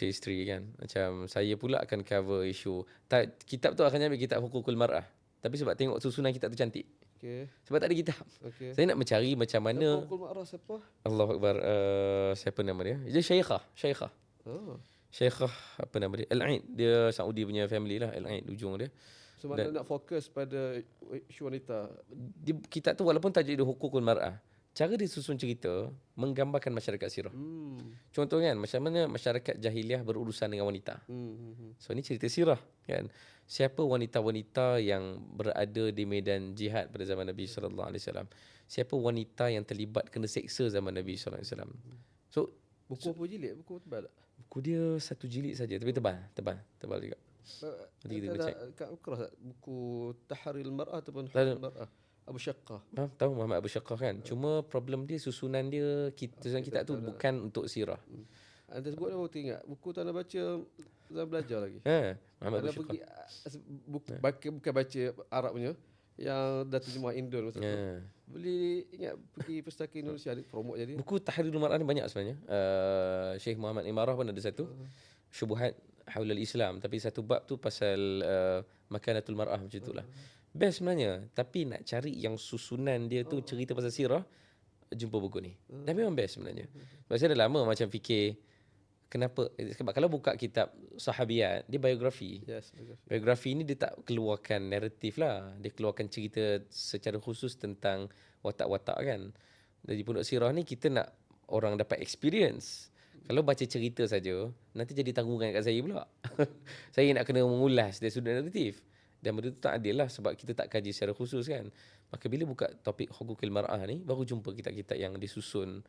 history kan. Macam saya pula akan cover isu kitab tu akan ambil kitab Hukukul Mar'ah. Tapi sebab tengok susunan kitab tu cantik. Sebab tak ada kitab. Saya nak mencari macam mana Hukukul Mar'ah siapa? Allahu Akbar. Siapa nama dia? Dia Syekhah. Syekhah apa nama dia? Al-Ain. Dia Saudi punya family lah. Al-Ain ujung dia. So mana nak fokus pada isu wanita. Kitab tu walaupun tajuk dia Hukukul Mar'ah, cara dia susun cerita menggambarkan masyarakat sirah. Contoh kan, macam mana masyarakat jahiliah berurusan dengan wanita. So ni cerita sirah kan. Siapa wanita-wanita yang berada di medan jihad pada zaman Nabi sallallahu alaihi wasallam? Siapa wanita yang terlibat kena seksa zaman Nabi sallallahu alaihi wasallam? So buku apa jilid? Buku tebal tak? Buku dia 1 jilid saja tapi tebal juga. Nanti kita check. Kat Ukrah buku Tahrir Mar'ah ataupun Tahrir Mar'ah Abu Syaqqah. Tahu Muhammad Abu Syaqqah kan. Cuma problem dia susunan kita tu bukan untuk sirah. Anda sebut baru ingat buku tak nak baca zaman belajar lagi. Muhammad Abu Syaqqah. Bukan baca Arab punya yang dah terjemah Indon masa tu. Boleh ingat pergi Pustaka Indonesia promote jadi. Buku Tahrir Mar'ah ni banyak sebenarnya. Syekh Muhammad Imarah pun ada satu. Syubuhat Haulal Islam, tapi satu bab tu pasal Makanatul Mar'ah macam itulah. Best sebenarnya, tapi nak cari yang susunan dia tu cerita pasal sirah, jumpa buku ni. Dan memang best sebenarnya. Sebab saya dah lama macam fikir kenapa, sebab kalau buka kitab sahabiat, dia biografi. Biografi ni dia tak keluarkan naratif lah, dia keluarkan cerita secara khusus tentang watak-watak kan. Dari pondok sirah ni kita nak orang dapat experience. Kalau baca cerita saja, nanti jadi tanggungan kat saya pula. Saya nak kena mengulas dari sudut naratif. Dan benda tu tak adil lah sebab kita tak kaji secara khusus kan. Maka bila buka topik Hukukul Mar'ah ni, baru jumpa kitab-kitab yang disusun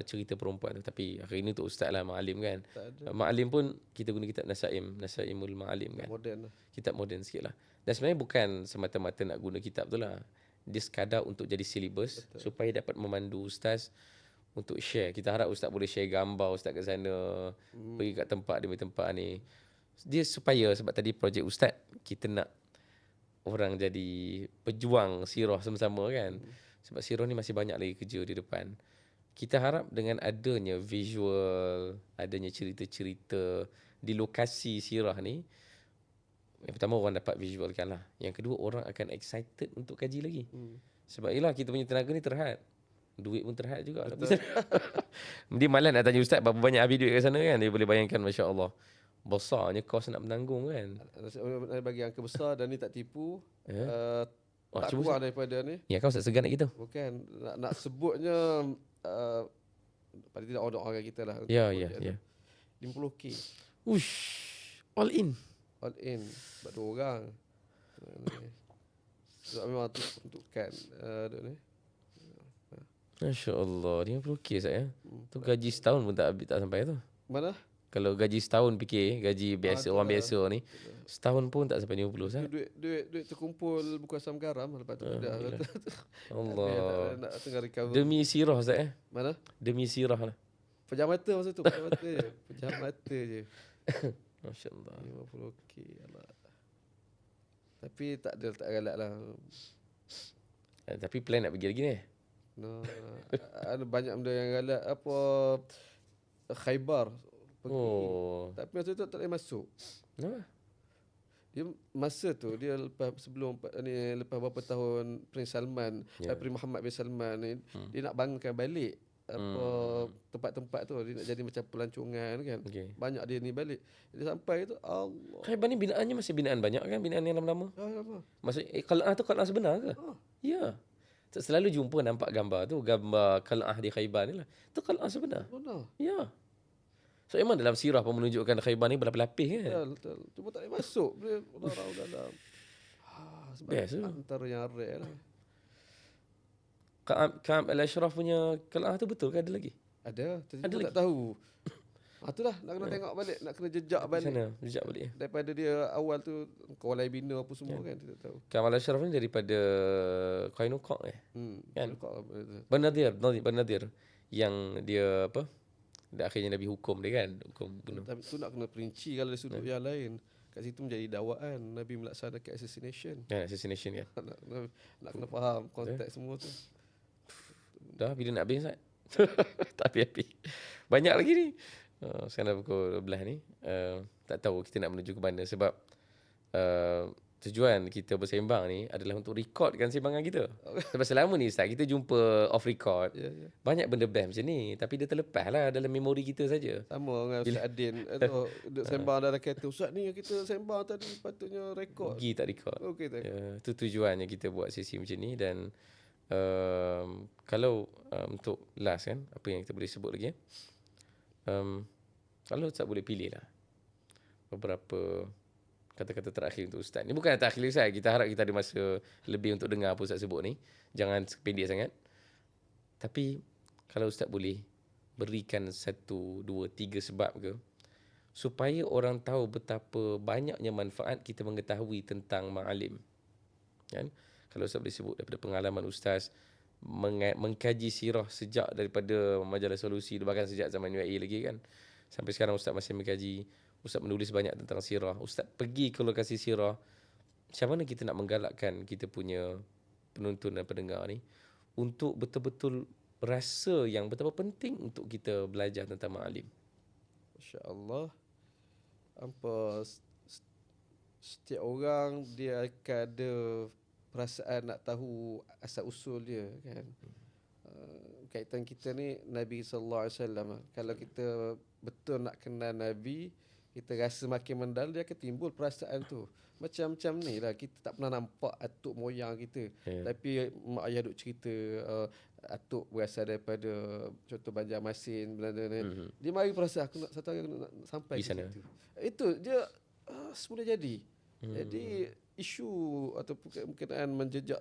cerita perempuan tu. Tapi hari ni untuk ustaz lah, Ma'alim kan. Ma'alim pun kita guna kitab Nasaimul Ma'alim kan. Moden lah. Kitab moden sikit lah. Dan sebenarnya bukan semata-mata nak guna kitab tu lah. Dia sekadar untuk jadi silibus supaya dapat memandu ustaz untuk share. Kita harap ustaz boleh share gambar ustaz kat sana, pergi kat tempat demi tempat ni. Dia supaya, sebab tadi projek ustaz, kita nak orang jadi pejuang sirah sama-sama kan. Sebab sirah ni masih banyak lagi kerja di depan. Kita harap dengan adanya visual, adanya cerita-cerita di lokasi sirah ni, yang pertama orang dapat visualkan lah. Yang kedua orang akan excited untuk kaji lagi. Sebab yelah kita punya tenaga ni terhad. Duit pun terhad juga. Dia malas nak tanya ustaz berapa banyak habis duit kat sana kan. Dia boleh bayangkan, Masya Allah, besarnya kos nak menanggung kan. Bagi angka besar dan ni tak tipu. Tak cuba kurang daripada ni. Ya, kau tak segan nak kita. Bukan nak sebutnya paling tidak orang kita lah. Ya. 50k. Ush, all in. Sebab 2 orang. Sebab memang tu peruntukan ni. Masya Allah, 50k saya. Tu gaji setahun pun tak habis, tak sampai tu. Mana? Kalau gaji setahun fikir, gaji biasa orang biasa ni, setahun pun tak sampai 50 sah. Duit terkumpul buku asam garam lepas tu dah. Allah. Nak tengah recover. Demi sirah Ustaz Mana? Demi sirah lah. Pejam mata masa tu, pejam mata je. Pejam mata je. Masya-Allah. 50k Allah. Tapi tak galak lah. Tapi plan nak pergi lagi ni. No, ada banyak benda yang galak. Apa Khaybar pergi. Tapi masa tu tak boleh masuk. Dia masa tu dia lepas beberapa tahun Prince Salman, Prince Muhammad bin Salman ni, dia nak bangunkan balik apa tempat-tempat tu dia nak jadi macam pelancongan kan. Banyak dia ni balik. Dia sampai tu Allah. Khaybar ni binaannya masih binaan banyak kan, binaan yang lama-lama. Apa? Maksud qal'ah tu qal'ah sebenar ke? Ya. Selalu jumpa nampak gambar tu, gambar qal'ah di Khaybar ni lah. Tu qal'ah sebenar. Benar. Ya. So memang dalam sirah pun menunjukkan Khaybar ni berlapis-lapis kan. Betul. Cuma tak boleh masuk dia orang dalam. Sebab Best tu. antara yang rare lah. Ka'ab al-Ashraf punya qal'ah tu betul ke ada lagi? Ada lagi? tak tahu. Itulah nak kena tengok balik, nak kena jejak balik. Sana, jejak balik. Daripada dia awal tu Kuala Bina apa semua kan kita tahu. Ka'ab al-Ashraf ni daripada Qainuqa kan? Banadir yang dia apa? Dan akhirnya Nabi hukum dia kan, hukum bunuh. Tapi tu nak kena perinci kalau dari sudut yang lain. Kat situ menjadi dakwaan Nabi melaksanakan assassination. Assassination kan. Nak kena faham konteks semua tu. Dah bila nak habis Ustaz? Tak habis-habis. Banyak lagi ni. Sekarang dah pukul 12 ni. Tak tahu kita nak menuju ke mana sebab tujuan kita bersembang ni adalah untuk recordkan sembangan kita. Sebab selama ni Ustaz kita jumpa off record. Banyak benda best macam ni tapi dia terlepas lah dalam memori kita saja. Sama dengan Ustaz Adin duduk sembang dalam kereta. Ustaz ni yang kita sembang tadi patutnya record. Pergi tak record. Okey tak. Itu tujuannya kita buat sesi macam ni dan kalau untuk last kan apa yang kita boleh sebut lagi kalau Ustaz boleh pilih lah beberapa kata-kata terakhir untuk Ustaz. Ni bukan terakhir Ustaz. Kita harap kita ada masa lebih untuk dengar apa Ustaz sebut ni. Jangan pendek sangat. Tapi kalau Ustaz boleh berikan 1, 2, 3 sebab ke supaya orang tahu betapa banyaknya manfaat kita mengetahui tentang ma'alim. Kan? Kalau Ustaz boleh sebut daripada pengalaman Ustaz mengkaji sirah sejak daripada majalah Solusi, bahkan sejak zaman UAE lagi kan. Sampai sekarang Ustaz masih mengkaji. Ustaz menulis banyak tentang sirah. Ustaz pergi ke lokasi sirah. Macam mana kita nak menggalakkan kita punya penonton dan pendengar ni untuk betul-betul rasa yang betapa penting untuk kita belajar tentang ma'alim. Masya-Allah. Setiap orang dia akan ada perasaan nak tahu asal usul dia kan. Kaitan kita ni Nabi sallallahu alaihi wasallam. Kalau kita betul nak kenal Nabi, kita rasa makin mendalam dia akan timbul perasaan tu. Macam-macam ni lah. Kita tak pernah nampak atuk moyang kita. Tapi mak ayah duk cerita atuk berasal daripada contoh Banjarmasin, Belanda ni. Dia mari perasaan aku nak satu hari aku nak sampai ke situ. Itu dia semula jadi. Jadi isu atau berkenaan menjejak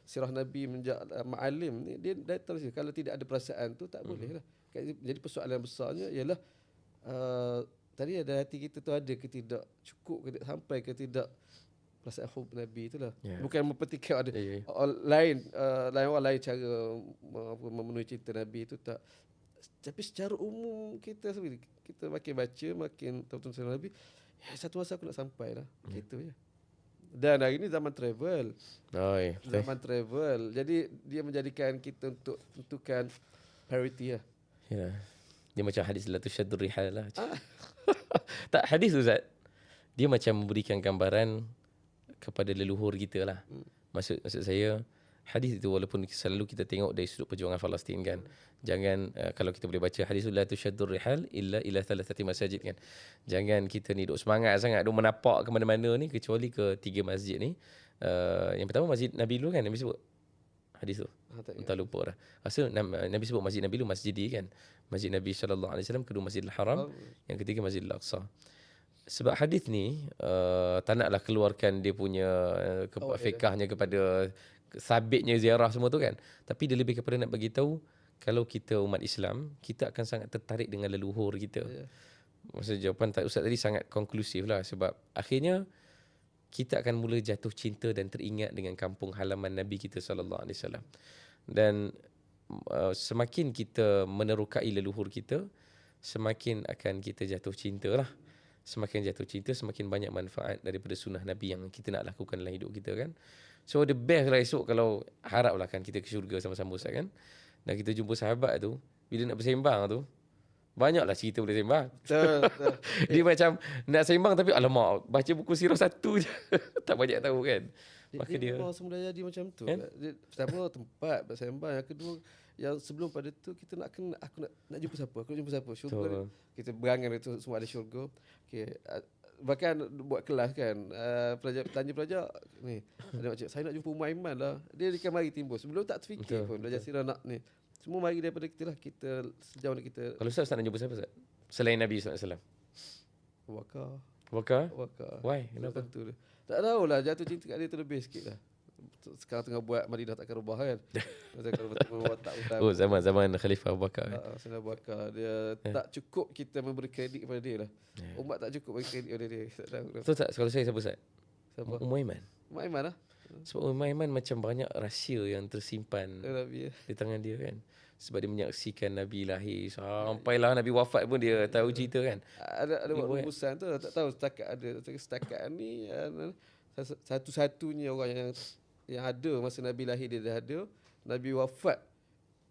sirah Nabi, menjejak ma'alim ni dia datang sini. Kalau tidak ada perasaan tu tak boleh lah. Jadi persoalan besarnya ialah tadi ada hati kita tu ada ke tidak, cukup ke tidak, sampai ke tidak perasaan hub Nabi itulah. Bukan mempertikam ada lain orang lain cara memenuhi cinta Nabi itu tak. Tapi secara umum kita sendiri, kita makin baca, makin tahu tentang Nabi, satu masa aku nak sampai lah. Gitu je. Dan hari ni zaman travel. Zaman travel. Jadi dia menjadikan kita untuk tentukan priority lah. Ya. Dia macam hadis la tushaddur rihal lah. Tak, hadis tu Ustaz, dia macam memberikan gambaran kepada leluhur kita lah. Maksud saya, hadis itu walaupun selalu kita tengok dari sudut perjuangan Palestin kan. Jangan kalau kita boleh baca hadis la tushaddur rihal illa ila thalathati masajid kan. Jangan kita ni duk semangat sangat, duk menapak ke mana-mana ni kecuali ke 3 masjid ni. Yang pertama masjid Nabi dulu kan Nabi sebut. Hadis tu. Tak lupa dah. Rasa Nabi sebut masjid Nabi dulu masjid kan. Masjid Nabi SAW, kedua Masjidil Haram, yang ketiga Masjidil Aqsa. Sebab hadis ni tak naklah keluarkan dia punya fiqahnya kepada sabitnya ziarah semua tu kan. Tapi dia lebih kepada nak bagi tahu kalau kita umat Islam, kita akan sangat tertarik dengan leluhur kita. Maksud jawapan Ustaz tadi sangat konklusif lah sebab akhirnya kita akan mula jatuh cinta dan teringat dengan kampung halaman Nabi kita SAW. Dan semakin kita menerokai leluhur kita, semakin akan kita jatuh cinta lah. Semakin jatuh cinta, semakin banyak manfaat daripada sunnah Nabi yang kita nak lakukan dalam hidup kita kan. So the best lah esok kalau haraplah kan kita ke syurga sama-sama Ustaz kan. Dan kita jumpa sahabat tu, bila nak bersembang tu, banyaklah cerita boleh sembang. Betul. Dia macam nak sembang tapi alamak, baca buku sirah satu je. Tak banyak tahu kan. Maka dia dia memang semula jadi macam tu. kan? Dia, pertama tempat bersembang, yang kedua yang sebelum pada tu kita nak kena aku nak jumpa siapa? Aku nak jumpa siapa? Syurga Betul. dia. Kita berangan itu semua ada syurga. Okey, bahkan buat kelas kan. Pelajar tanya pelajar ni, ada macam saya nak jumpa Umar Aiman lah. Dia akan mari timbul. Sebelum tak terfikir pun belajar sirah nak ni. Semua mari daripada kita lah. Kita sejauh ni kita Kalau Ustaz nak jumpa siapa Ustaz? Selain Nabi SAW. wakar. Wakar? Wakar. Why? Kenapa? Tentu dia. Tak tahulah, jatuh cinta kat dia tu lebih sikit lah. Sekarang tengah buat Madinah Takkan Rubah kan. Takkan Rubah tak utama. Oh, zaman Khalifah Abu Bakar. Salah Bakar. Dia tak cukup kita memberi kredit kepada dia lah. Umat tak cukup beri kredit kepada dia. Tak tahu. Betul tak kalau saya siapa Ustaz? Siapa? Umar Aiman. Mak Aiman lah. Sebab Umar Aiman macam banyak rahsia yang tersimpan Nabi. di tangan dia kan. Sebab dia menyaksikan Nabi lahir sampailah Nabi wafat pun dia tahu cerita kan. Ada buat rumusan tu. Tak tahu setakat ada. Setakat ni satu-satunya orang yang ada masa Nabi lahir dia dah ada. Nabi wafat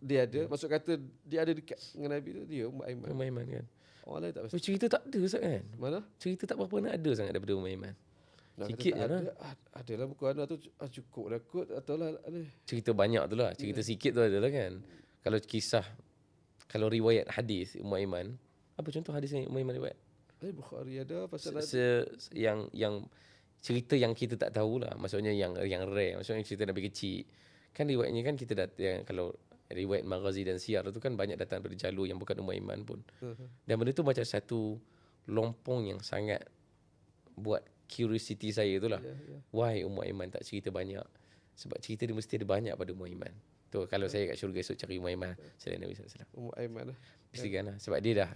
dia ada. Maksud kata dia ada dekat dengan Nabi tu dia Umar Aiman. Umar Aiman kan. Orang lain tak So, pasti. cerita tak ada Ustaz kan. Mana? Cerita tak berapa nak ada sangat daripada Umar Aiman. Nak Sikit kata je tak lah. ada lah buku anak tu cukup lah kot atau lah ada. Cerita banyak tu lah. Cerita sikit tu ada lah kan. Kalau kisah, kalau riwayat hadis Umar Aiman, apa contoh hadis yang Umar Aiman riwayat? Bukhari ada pasal Yang cerita yang kita tak tahulah, maksudnya yang rare, maksudnya cerita Nabi kecil. Kan riwayatnya kan kita yang kalau riwayat Maghazi dan Siyar tu kan banyak datang dari jalur yang bukan Umar Aiman pun. Dan benda tu macam satu lompong yang sangat buat curiosity saya tu lah. Why Umar Aiman tak cerita banyak? Sebab cerita dia mesti ada banyak pada Umar Aiman. Tu kalau saya kat syurga esok cari Umar Aiman selain Nabi SAW. Umar Aiman lah. Segan lah. Sebab dia dah,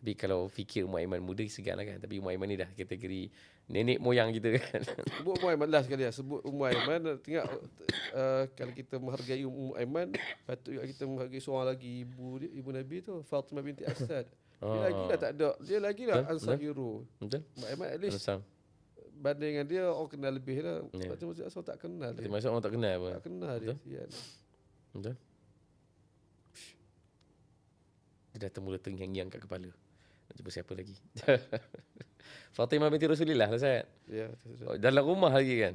tapi kalau fikir Umar Aiman muda segan lah kan. Tapi Umar Aiman ni dah kategori nenek moyang kita kan. Sebut Umar Aiman last sekali lah. Sebut Umar Aiman. Tengok kalau kita menghargai Umar Aiman, patut juga kita menghargai seorang lagi ibu Nabi tu, Fatimah binti Asad. Dia lagi lah tak ada. Dia lagi lah Ansar hero. Betul? Umar Aiman at least Ansar. bandingan dia orang kenal lebih lah. Fatimah binti Asad tak kenal dia. Masuk orang tak kenal pun. Tak kenal dia. Sian. Betul? Dia dah termula terngiang-ngiang kat kepala. Nak jumpa siapa lagi? Fatimah binti Rasulillah lah Ustaz. Ya. Dalam rumah lagi kan.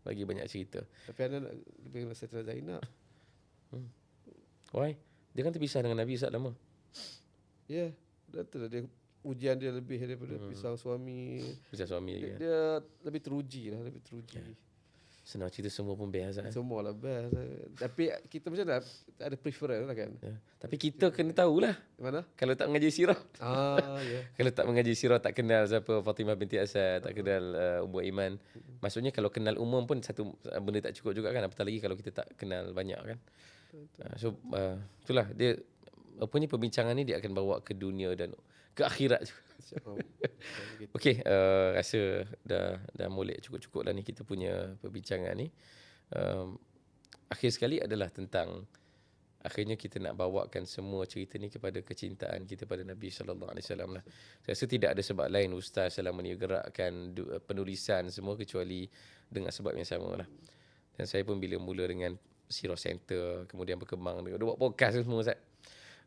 Bagi banyak cerita. Tapi anak nak lebih dengan Sayyidatina Zainab. Why? Dia kan terpisah dengan Nabi Ustaz lama. Ya. Betul dia ujian dia lebih daripada pisang suami. Pisah suami lagi. Dia lebih teruji lah, lebih teruji. Senang cerita semua pun best kan. Semua lah best. Tapi kita macam mana ada preference lah kan. Ya. Tapi kita kena tahulah. Mana? Kalau tak mengaji sirah. Ya. Kalau tak mengaji sirah, tak kenal siapa Fatimah binti Asad, tak kenal Umar Aiman. Maksudnya kalau kenal umum pun satu benda tak cukup juga kan. Apatah lagi kalau kita tak kenal banyak kan. So itulah dia. Apa ni perbincangan ni dia akan bawa ke dunia dan ke akhirat juga. Okey, rasa dah molek cukup-cukup lah ni kita punya perbincangan ni. Akhir sekali adalah tentang akhirnya kita nak bawakan semua cerita ni kepada kecintaan kita pada Nabi sallallahu alaihi wasallam lah. Saya rasa tidak ada sebab lain ustaz selama ni gerakkan penulisan semua kecuali dengan sebab yang sama lah. Dan saya pun bila mula dengan Sirah Center, kemudian berkembang dengan buat podcast semua ustaz.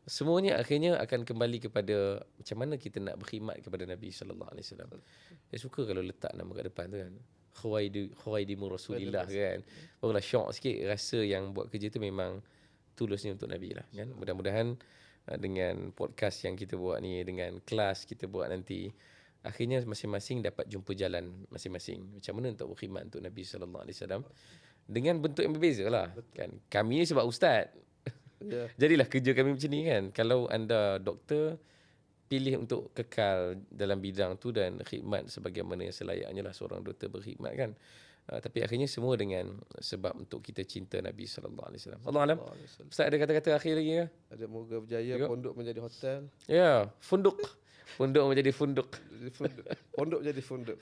Semuanya akhirnya akan kembali kepada macam mana kita nak berkhidmat kepada Nabi sallallahu alaihi wasallam. Saya suka kalau letak nama kat depan tu kan. Khawaidimu Rasulillah kan. Barulah syok sikit rasa yang buat kerja tu memang tulusnya untuk Nabi lah kan. Mudah-mudahan dengan podcast yang kita buat ni, dengan kelas kita buat nanti, akhirnya masing-masing dapat jumpa jalan masing-masing. Macam mana untuk berkhidmat untuk Nabi sallallahu alaihi wasallam dengan bentuk yang berbeza lah kan. Kami ni sebab ustaz. Ya. Jadilah kerja kami macam ni kan. Kalau anda doktor, pilih untuk kekal dalam bidang tu dan khidmat sebagaimana yang selayaknya lah seorang doktor berkhidmat kan. Tapi akhirnya semua dengan sebab untuk kita cinta Nabi sallallahu alaihi wasallam. Allah alam. Ustaz ada kata-kata akhir lagi ke? Ada moga berjaya, pondok menjadi hotel. Ya, funduk. Pondok menjadi funduk. Pondok jadi funduk.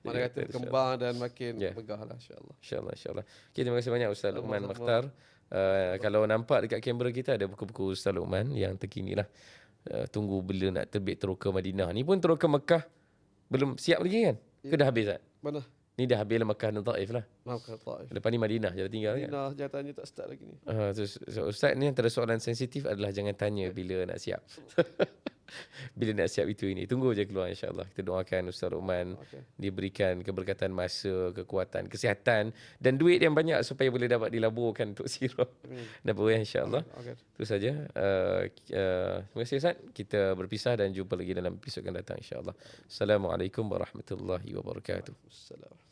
Mana kata kembang dan makin megah lah insya-Allah. Insya-Allah. Okay, terima kasih banyak Ustaz Luqman Makhtar. Kalau nampak dekat kamera kita ada buku-buku Ustaz Luqman yang terkini lah. Tunggu bila nak terbit Teroka Madinah. Ni pun Teroka Mekah belum siap lagi kan? Ke dah habis tak? Mana? Ni dah habis lah Mekah dan Taif lah. Maafkan Taif. Lepas ni Madinah je tinggal kan? Madinah jangan tanya tak start lagi ni. So Ustaz ni antara soalan sensitif adalah jangan tanya bila nak siap. bila nak siap itu ini. Tunggu je keluar insya-Allah. Kita doakan Ustaz Luqman diberikan keberkatan masa, kekuatan, kesihatan dan duit yang banyak supaya boleh dapat dilaburkan untuk sirah. Dapat insya-Allah. Itu saja. Terima kasih Ustaz. Kita berpisah dan jumpa lagi dalam episod akan datang insya-Allah. Assalamualaikum warahmatullahi wabarakatuh. Assalam.